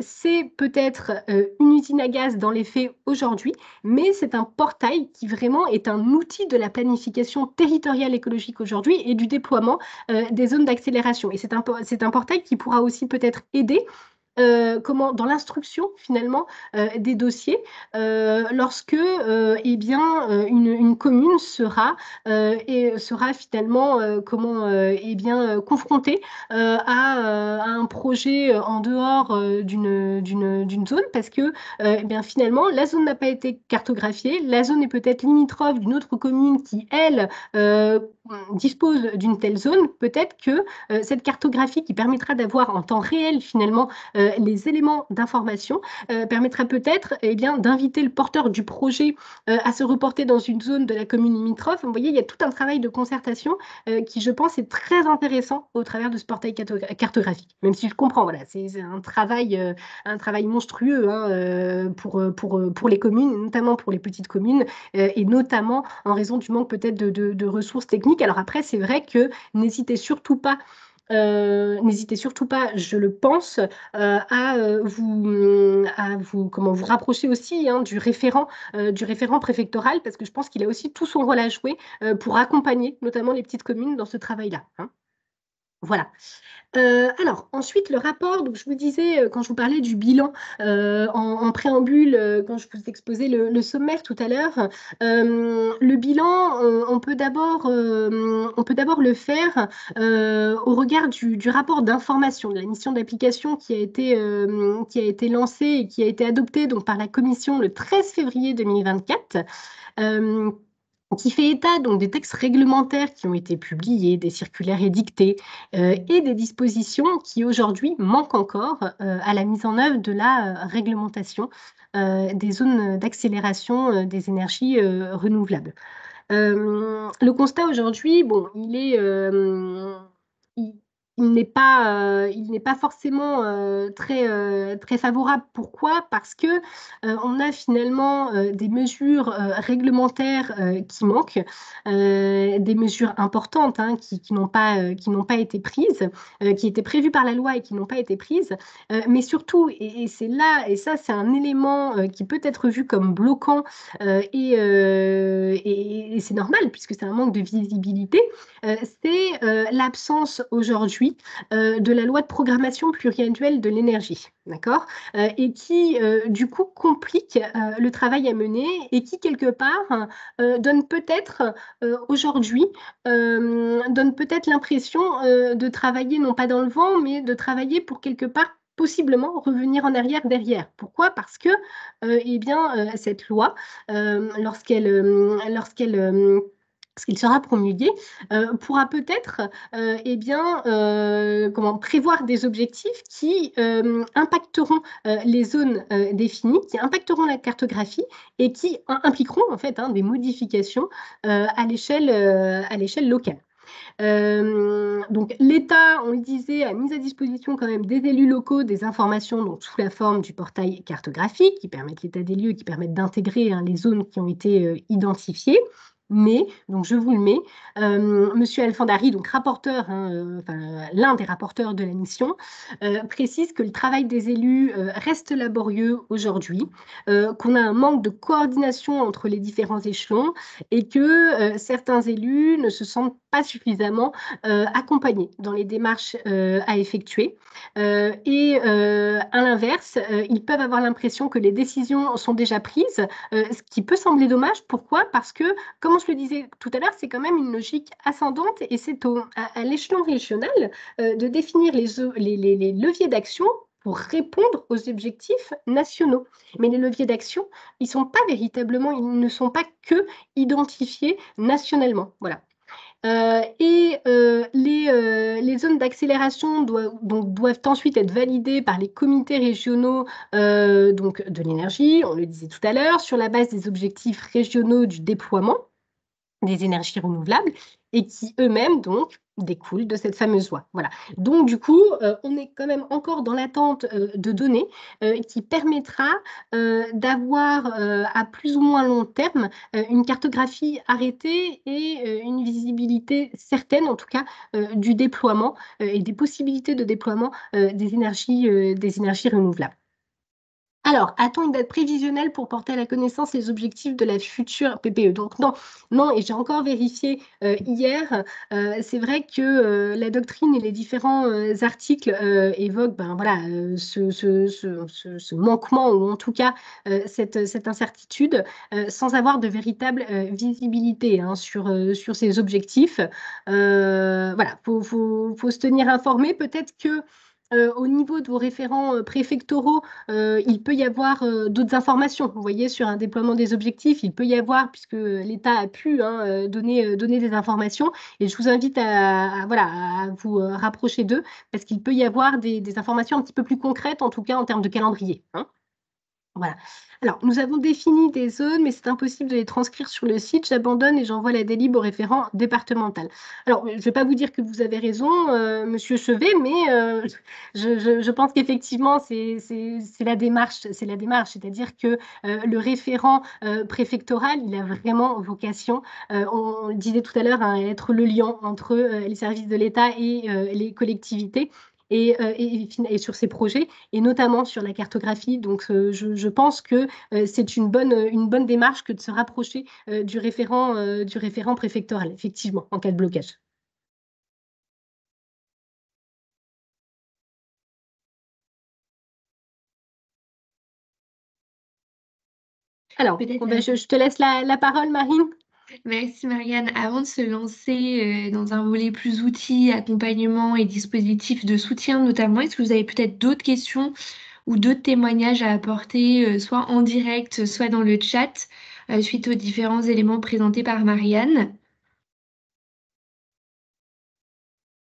C'est peut-être une usine à gaz dans les faits aujourd'hui, mais c'est un portail qui vraiment est un outil de la planification territoriale écologique aujourd'hui et du déploiement des zones d'accélération. Et c'est un portail qui pourra aussi peut-être aider dans l'instruction finalement des dossiers lorsque une commune sera finalement confrontée à un projet en dehors d'une zone parce que finalement la zone n'a pas été cartographiée, la zone est peut-être limitrophe d'une autre commune qui elle dispose d'une telle zone, peut-être que cette cartographie qui permettra d'avoir en temps réel finalement les éléments d'information permettra peut-être d'inviter le porteur du projet à se reporter dans une zone de la commune limitrophe. Vous voyez, il y a tout un travail de concertation qui, je pense, est très intéressant au travers de ce portail cartographique. Même si je comprends, voilà, c'est un travail monstrueux hein, pour les communes, notamment pour les petites communes, et notamment en raison du manque peut-être de ressources techniques. Alors après, c'est vrai que n'hésitez surtout pas, je le pense, comment vous rapprocher aussi hein, du référent préfectoral, parce que je pense qu'il a aussi tout son rôle à jouer pour accompagner notamment les petites communes dans ce travail-là. Hein. Voilà. Alors, ensuite, le rapport, donc je vous disais, quand je vous parlais du bilan en préambule, quand je vous exposais le sommaire tout à l'heure, le bilan, on peut d'abord le faire au regard du rapport d'information, de la mission d'application qui a été lancée et qui a été adoptée donc, par la Commission le 13 février 2024. Qui fait état donc des textes réglementaires qui ont été publiés, des circulaires édictés et des dispositions qui aujourd'hui manquent encore à la mise en œuvre de la réglementation des zones d'accélération des énergies renouvelables. Le constat aujourd'hui, bon, il, il n'est pas forcément très favorable. Pourquoi? Parce que on a finalement des mesures réglementaires qui manquent, des mesures importantes hein, qui n'ont pas été prises, qui étaient prévues par la loi et qui n'ont pas été prises. Mais surtout, et c'est là, et ça c'est un élément qui peut être vu comme bloquant et c'est normal puisque c'est un manque de visibilité, c'est l'absence aujourd'hui de la loi de programmation pluriannuelle de l'énergie, d'accord? Et qui du coup complique le travail à mener et qui quelque part donne peut-être aujourd'hui donne peut-être l'impression de travailler non pas dans le vent, mais de travailler pour quelque part possiblement revenir en arrière derrière. Pourquoi? Parce que cette loi, lorsqu'il sera promulgué, pourra peut-être prévoir des objectifs qui impacteront les zones définies, qui impacteront la cartographie et qui impliqueront en fait hein, des modifications à l'échelle locale. Donc l'État, on le disait, a mis à disposition quand même des élus locaux des informations donc, sous la forme du portail cartographique qui permettent l'état des lieux, qui permettent d'intégrer hein, les zones qui ont été identifiées. Mais, donc je vous le mets, Monsieur Alfandari, donc rapporteur, hein, l'un des rapporteurs de la mission, précise que le travail des élus reste laborieux aujourd'hui, qu'on a un manque de coordination entre les différents échelons et que certains élus ne se sentent pas suffisamment accompagnés dans les démarches à effectuer. À l'inverse, ils peuvent avoir l'impression que les décisions sont déjà prises, ce qui peut sembler dommage. Pourquoi? Parce que, comme je le disais tout à l'heure, c'est quand même une logique ascendante et c'est à l'échelon régional de définir les leviers d'action pour répondre aux objectifs nationaux. Mais les leviers d'action, ils ne sont pas que identifiés nationalement. Voilà. Les zones d'accélération doivent ensuite être validées par les comités régionaux donc de l'énergie, on le disait tout à l'heure, sur la base des objectifs régionaux du déploiement des énergies renouvelables et qui eux-mêmes donc découlent de cette fameuse loi. Voilà. Donc du coup, on est quand même encore dans l'attente de données qui permettra d'avoir à plus ou moins long terme une cartographie arrêtée et une visibilité certaine, en tout cas, du déploiement et des possibilités de déploiement des énergies renouvelables. Alors, a-t-on une date prévisionnelle pour porter à la connaissance les objectifs de la future PPE? Donc non, non, et j'ai encore vérifié hier. C'est vrai que la doctrine et les différents articles évoquent ben, voilà, ce manquement, ou en tout cas cette incertitude, sans avoir de véritable visibilité hein, sur ces objectifs. Voilà, faut se tenir informé. Peut-être que au niveau de vos référents préfectoraux, il peut y avoir d'autres informations. Vous voyez, sur un déploiement des objectifs, il peut y avoir, puisque l'État a pu hein, donner des informations, et je vous invite voilà, à vous rapprocher d'eux, parce qu'il peut y avoir des informations un petit peu plus concrètes, en tout cas en termes de calendrier. Hein. Voilà. Alors, nous avons défini des zones, mais c'est impossible de les transcrire sur le site. J'abandonne et j'envoie la délib au référent départemental. Alors, je ne vais pas vous dire que vous avez raison, Monsieur Chevet, mais je pense qu'effectivement, c'est la démarche. C'est la démarche, c'est-à-dire que le référent préfectoral, il a vraiment vocation, on le disait tout à l'heure, hein, à être le lien entre les services de l'État et les collectivités. Et sur ces projets, et notamment sur la cartographie. Donc, je pense que c'est une bonne démarche que de se rapprocher du référent préfectoral, effectivement, en cas de blocage. Alors, Peut-être, bon, ben, je te laisse la parole, Marine. merci Marianne. Avant de se lancer dans un volet plus outils, accompagnement et dispositifs de soutien notamment, est-ce que vous avez peut-être d'autres questions ou d'autres témoignages à apporter, soit en direct, soit dans le chat, suite aux différents éléments présentés par Marianne?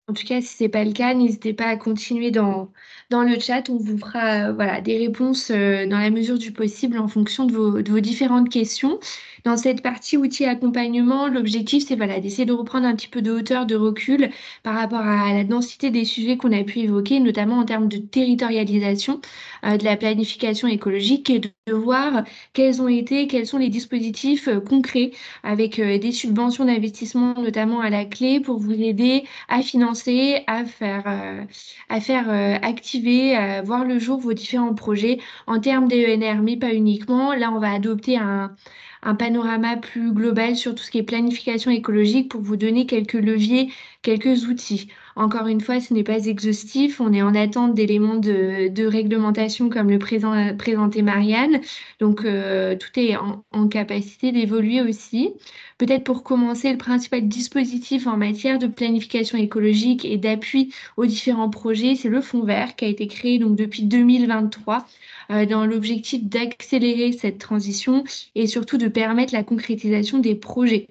En tout cas, si ce n'est pas le cas, n'hésitez pas à continuer dans le chat. On vous fera voilà, des réponses dans la mesure du possible en fonction de vos différentes questions. Dans cette partie outils accompagnement, l'objectif, c'est voilà, d'essayer de reprendre un petit peu de hauteur, de recul par rapport à la densité des sujets qu'on a pu évoquer, notamment en termes de territorialisation de la planification écologique, et de voir quels ont été, quels sont les dispositifs concrets avec des subventions d'investissement notamment à la clé pour vous aider à financer, à faire activer, à voir le jour vos différents projets en termes d'ENR, mais pas uniquement. Là, on va adopter un panorama plus global sur tout ce qui est planification écologique pour vous donner quelques leviers, quelques outils. Encore une fois, ce n'est pas exhaustif. On est en attente d'éléments de réglementation comme le présentait Marianne. Donc, tout est en capacité d'évoluer aussi. Peut-être pour commencer, le principal dispositif en matière de planification écologique et d'appui aux différents projets, c'est le Fonds vert qui a été créé donc depuis 2023 dans l'objectif d'accélérer cette transition et surtout de permettre la concrétisation des projets.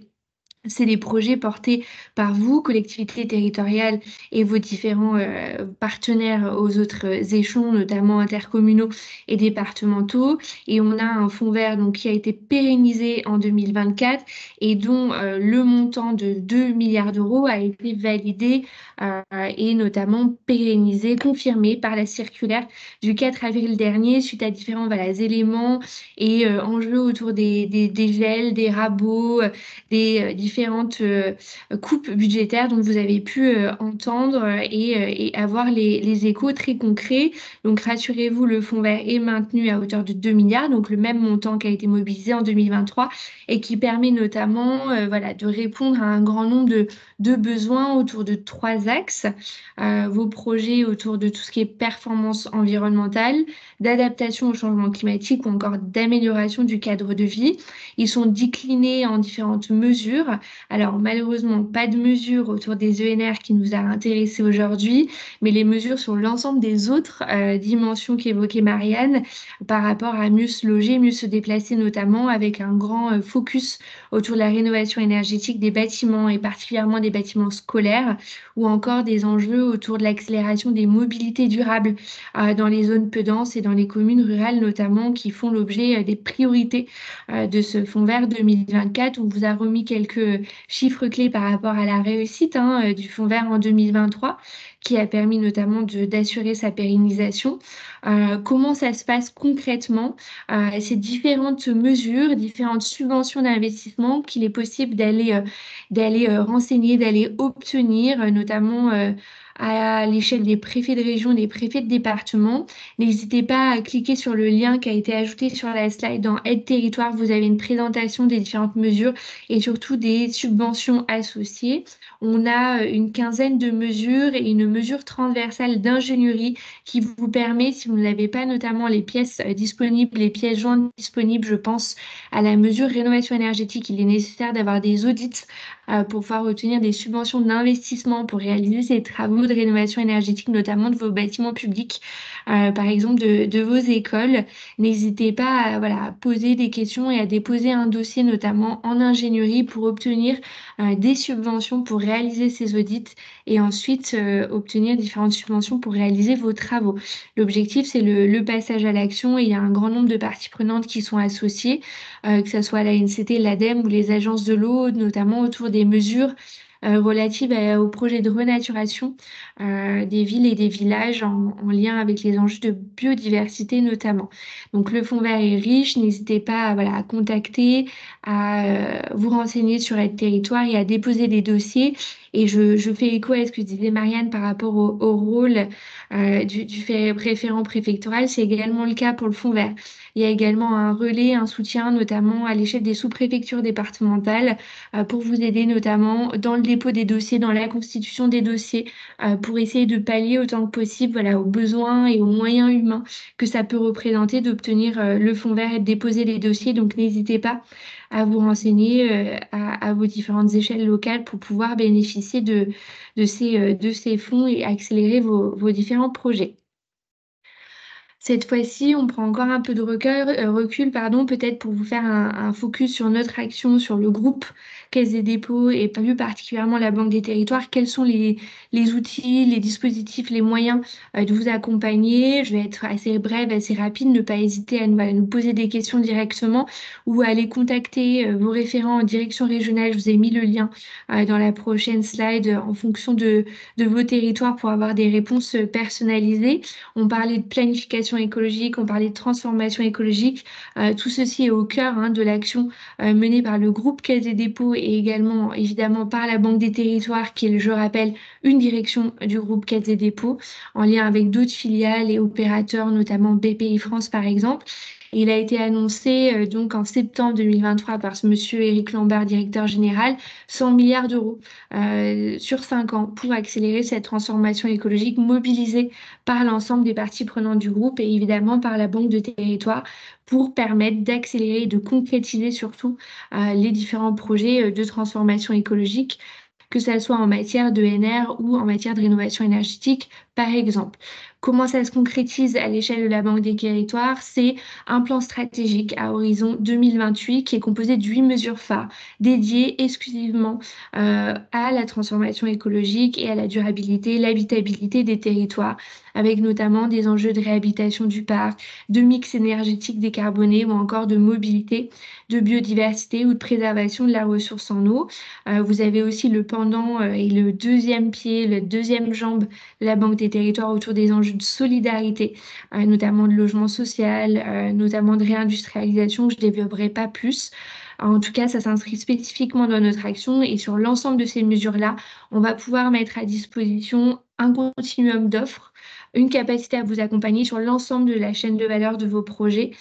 C'est des projets portés par vous, collectivités territoriales, et vos différents partenaires aux autres échelons, notamment intercommunaux et départementaux. Et on a un fonds vert donc, qui a été pérennisé en 2024 et dont le montant de 2 milliards d'euros a été validé et notamment pérennisé, confirmé par la circulaire du 4 avril dernier suite à différents voilà, éléments et enjeux autour des gels, des rabots, des différentes coupes budgétaires dont vous avez pu entendre et avoir les échos très concrets. Donc rassurez-vous, le fonds vert est maintenu à hauteur de 2 milliards, donc le même montant qui a été mobilisé en 2023 et qui permet notamment voilà, de répondre à un grand nombre de besoins autour de 3 axes. Vos projets autour de tout ce qui est performance environnementale, d'adaptation au changement climatique ou encore d'amélioration du cadre de vie. Ils sont déclinés en différentes mesures. Alors malheureusement, pas de mesures autour des ENR qui nous a intéressés aujourd'hui, mais les mesures sur l'ensemble des autres dimensions qu'évoquait Marianne par rapport à mieux se loger, mieux se déplacer notamment avec un grand focus autour de la rénovation énergétique des bâtiments et particulièrement des bâtiments scolaires ou encore des enjeux autour de l'accélération des mobilités durables dans les zones peu denses et dans les communes rurales notamment qui font l'objet des priorités de ce Fonds vert 2024. On vous a remis quelques chiffres clés par rapport à la réussite du Fonds vert en 2023 qui a permis notamment d'assurer sa pérennisation. Comment ça se passe concrètement, ces différentes mesures, différentes subventions d'investissement qu'il est possible d'aller renseigner, d'aller obtenir, notamment à l'échelle des préfets de région, des préfets de département. N'hésitez pas à cliquer sur le lien qui a été ajouté sur la slide dans Aide territoire. Vous avez une présentation des différentes mesures et surtout des subventions associées. On a une quinzaine de mesures et une mesure transversale d'ingénierie qui vous permet, si vous n'avez pas notamment les pièces disponibles, les pièces jointes disponibles, je pense à la mesure rénovation énergétique, il est nécessaire d'avoir des audits pour pouvoir obtenir des subventions d'investissement pour réaliser ces travaux de rénovation énergétique, notamment de vos bâtiments publics, par exemple de vos écoles. N'hésitez pas à, voilà, à poser des questions et à déposer un dossier, notamment en ingénierie, pour obtenir des subventions pour réaliser ces audits et ensuite obtenir différentes subventions pour réaliser vos travaux. L'objectif, c'est le passage à l'action et il y a un grand nombre de parties prenantes qui sont associées, que ce soit la NCT, l'ADEME ou les agences de l'eau, notamment autour des mesures relatives au projet de renaturation des villes et des villages en lien avec les enjeux de biodiversité notamment. Donc le fonds vert est riche, n'hésitez pas voilà, à contacter, à vous renseigner sur Aide territoire et à déposer des dossiers. Et je fais écho à ce que disait Marianne par rapport au rôle du référent préfectoral. C'est également le cas pour le fonds vert. Il y a également un relais, un soutien, notamment à l'échelle des sous-préfectures départementales, pour vous aider notamment dans le dépôt des dossiers, dans la constitution des dossiers, pour essayer de pallier autant que possible voilà, aux besoins et aux moyens humains que ça peut représenter d'obtenir le fonds vert et de déposer les dossiers. Donc n'hésitez pas à vous renseigner à vos différentes échelles locales pour pouvoir bénéficier de ces fonds et accélérer vos différents projets. Cette fois-ci, on prend encore un peu de recul, pardon, peut-être pour vous faire un focus sur notre action, sur le groupe Caisse des dépôts et plus particulièrement la Banque des territoires. Quels sont les outils, les dispositifs, les moyens de vous accompagner? Je vais être assez brève, assez rapide, ne pas hésiter à nous poser des questions directement ou à aller contacter vos référents en direction régionale. Je vous ai mis le lien dans la prochaine slide en fonction de vos territoires pour avoir des réponses personnalisées. On parlait de planification écologique, on parlait de transformation écologique. Tout ceci est au cœur de l'action menée par le groupe Caisse des dépôts et également évidemment par la Banque des territoires, qui est, je rappelle, une direction du groupe Caisse des dépôts, en lien avec d'autres filiales et opérateurs, notamment BPI France par exemple. Il a été annoncé donc en septembre 2023 par ce monsieur Éric Lombard, directeur général, 100 milliards d'euros sur 5 ans pour accélérer cette transformation écologique mobilisée par l'ensemble des parties prenantes du groupe et évidemment par la Banque de territoire pour permettre d'accélérer et de concrétiser surtout les différents projets de transformation écologique, que ce soit en matière de NR ou en matière de rénovation énergétique, par exemple. Comment ça se concrétise à l'échelle de la Banque des territoires? C'est un plan stratégique à horizon 2028 qui est composé de 8 mesures phares dédiées exclusivement à la transformation écologique et à la durabilité, l'habitabilité des territoires, avec notamment des enjeux de réhabilitation du parc, de mix énergétique décarboné ou encore de mobilité, de biodiversité ou de préservation de la ressource en eau. Vous avez aussi le pendant et le deuxième pied, la deuxième jambe de la Banque des territoires autour des enjeux de solidarité, notamment de logement social, notamment de réindustrialisation. Je ne développerai pas plus. En tout cas, ça s'inscrit spécifiquement dans notre action et sur l'ensemble de ces mesures-là, on va pouvoir mettre à disposition un continuum d'offres, une capacité à vous accompagner sur l'ensemble de la chaîne de valeur de vos projets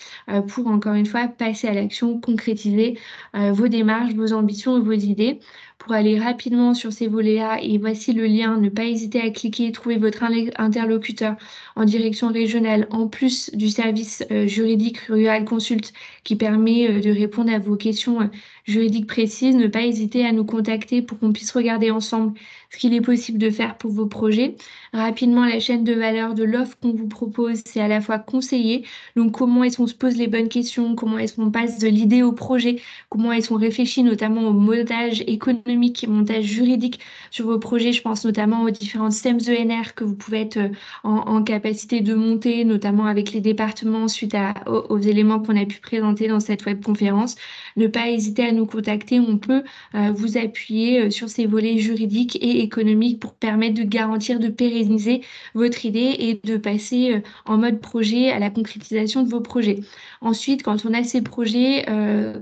pour, encore une fois, passer à l'action, concrétiser vos démarches, vos ambitions et vos idées. Pour aller rapidement sur ces volets-là, et voici le lien, ne pas hésiter à cliquer et trouver votre interlocuteur en direction régionale, en plus du service juridique Rural Consult qui permet de répondre à vos questions juridiques précises. Ne pas hésiter à nous contacter pour qu'on puisse regarder ensemble ce qu'il est possible de faire pour vos projets. Rapidement, la chaîne de valeur de l'offre qu'on vous propose, c'est à la fois conseiller. Donc, comment est-ce qu'on se pose les bonnes questions? Comment est-ce qu'on passe de l'idée au projet? Comment est-ce qu'on réfléchit notamment au montage économique et montage juridique sur vos projets? Je pense notamment aux différentes SEMS ENR que vous pouvez être en capacité de monter, notamment avec les départements suite aux éléments qu'on a pu présenter dans cette webconférence. Ne pas hésiter à nous contacter. On peut vous appuyer sur ces volets juridiques et économiques pour permettre de garantir, de pérenniser votre idée et de passer en mode projet à la concrétisation de vos projets. Ensuite, quand on a ces projets,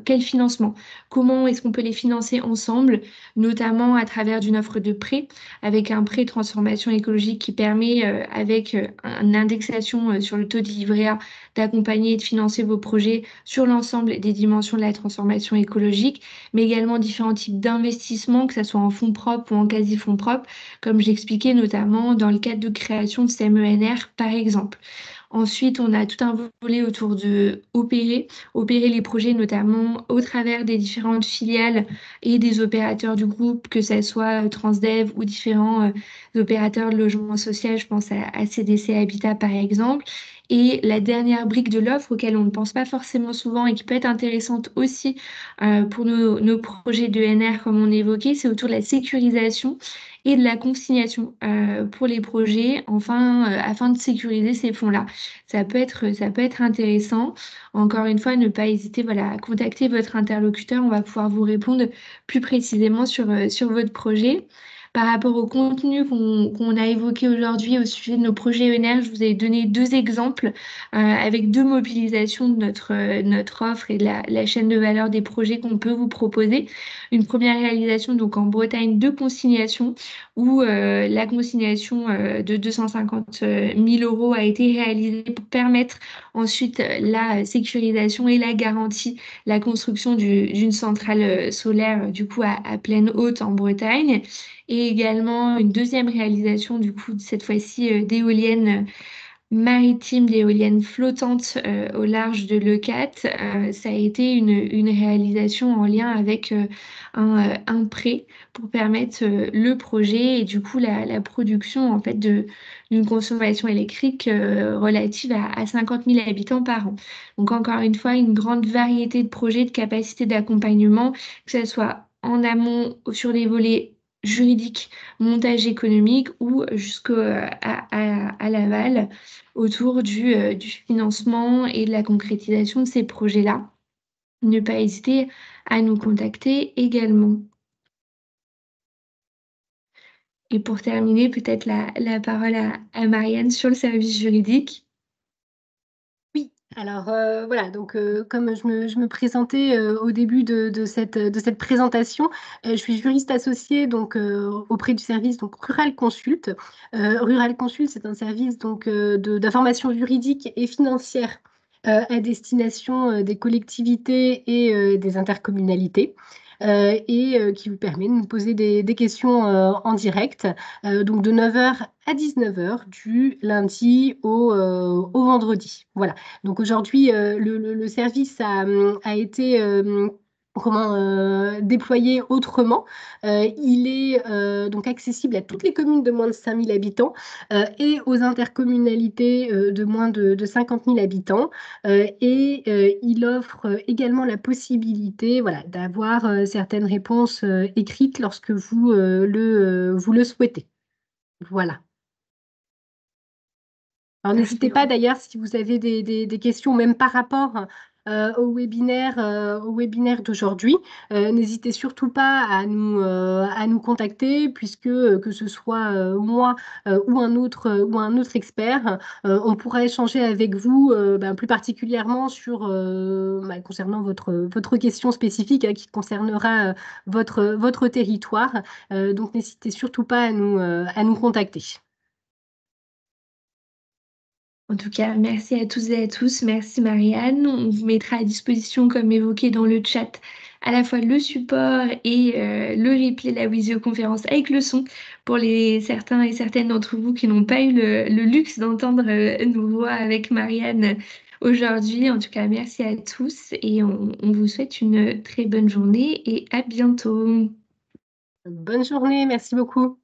quel financement? Comment est-ce qu'on peut les financer ensemble? notamment à travers d'une offre de prêt, avec un prêt transformation écologique qui permet, avec une indexation sur le taux du livret A, d'accompagner et de financer vos projets sur l'ensemble des dimensions de la transformation écologique, mais également différents types d'investissements, que ce soit en fonds propres ou en quasi-fonds propres, comme j'expliquais notamment dans le cadre de création de CMENR, par exemple. Ensuite, on a tout un volet autour de opérer les projets notamment au travers des différentes filiales et des opérateurs du groupe, que ce soit Transdev ou différents opérateurs de logement social, je pense à CDC Habitat par exemple. Et la dernière brique de l'offre auquel on ne pense pas forcément souvent et qui peut être intéressante aussi pour nos projets de NR, comme on évoquait, c'est autour de la sécurisation et de la consignation pour les projets, enfin, afin de sécuriser ces fonds-là. Ça peut être intéressant. Encore une fois, ne pas hésiter, voilà, à contacter votre interlocuteur. On va pouvoir vous répondre plus précisément sur votre projet. Par rapport au contenu qu'on a évoqué aujourd'hui au sujet de nos projets ENR, je vous ai donné deux exemples avec deux mobilisations de notre offre et de la chaîne de valeur des projets qu'on peut vous proposer. Une première réalisation donc en Bretagne de consignation où la consignation de 250 000 euros a été réalisée pour permettre ensuite la sécurisation et la garantie, la construction d'une centrale solaire du coup à Plaine Haute en Bretagne. Et également une deuxième réalisation du coup cette fois-ci d'éoliennes maritime d'éoliennes flottantes au large de Leucate. Ça a été une réalisation en lien avec un prêt pour permettre le projet et du coup la production en fait d'une consommation électrique relative à 50 000 habitants par an. Donc encore une fois, une grande variété de projets, de capacités d'accompagnement, que ce soit en amont sur les volets juridiques, montage économique ou à l'aval autour du financement et de la concrétisation de ces projets-là. Ne pas hésiter à nous contacter également. Et pour terminer, peut-être la parole à Marianne sur le service juridique. Oui, alors voilà, donc comme je me présentais au début de cette présentation, je suis juriste associée donc, auprès du service donc, Rural Consult. Rural Consult, c'est un service donc, d'information juridique et financière à destination des collectivités et des intercommunalités. Qui vous permet de nous poser des questions en direct, donc de 9h à 19h du lundi au vendredi. Voilà. Donc aujourd'hui, le service a été déployé autrement. Il est donc accessible à toutes les communes de moins de 5 000 habitants et aux intercommunalités de moins de 50 000 habitants. Il offre également la possibilité voilà, d'avoir certaines réponses écrites lorsque vous le souhaitez. Voilà. Alors n'hésitez Parfait. pas d'ailleurs si vous avez des questions, même par rapport au webinaire d'aujourd'hui. N'hésitez surtout pas à nous contacter, puisque que ce soit moi ou ou un autre expert, on pourra échanger avec vous plus particulièrement concernant votre question spécifique qui concernera votre territoire. Donc n'hésitez surtout pas à nous contacter. En tout cas, merci à tous et à tous. Merci Marianne. On vous mettra à disposition, comme évoqué dans le chat, à la fois le support et le replay de la visioconférence avec le son pour les certains et certaines d'entre vous qui n'ont pas eu le luxe d'entendre nos voix avec Marianne aujourd'hui. En tout cas, merci à tous et on vous souhaite une très bonne journée et à bientôt. Bonne journée, merci beaucoup.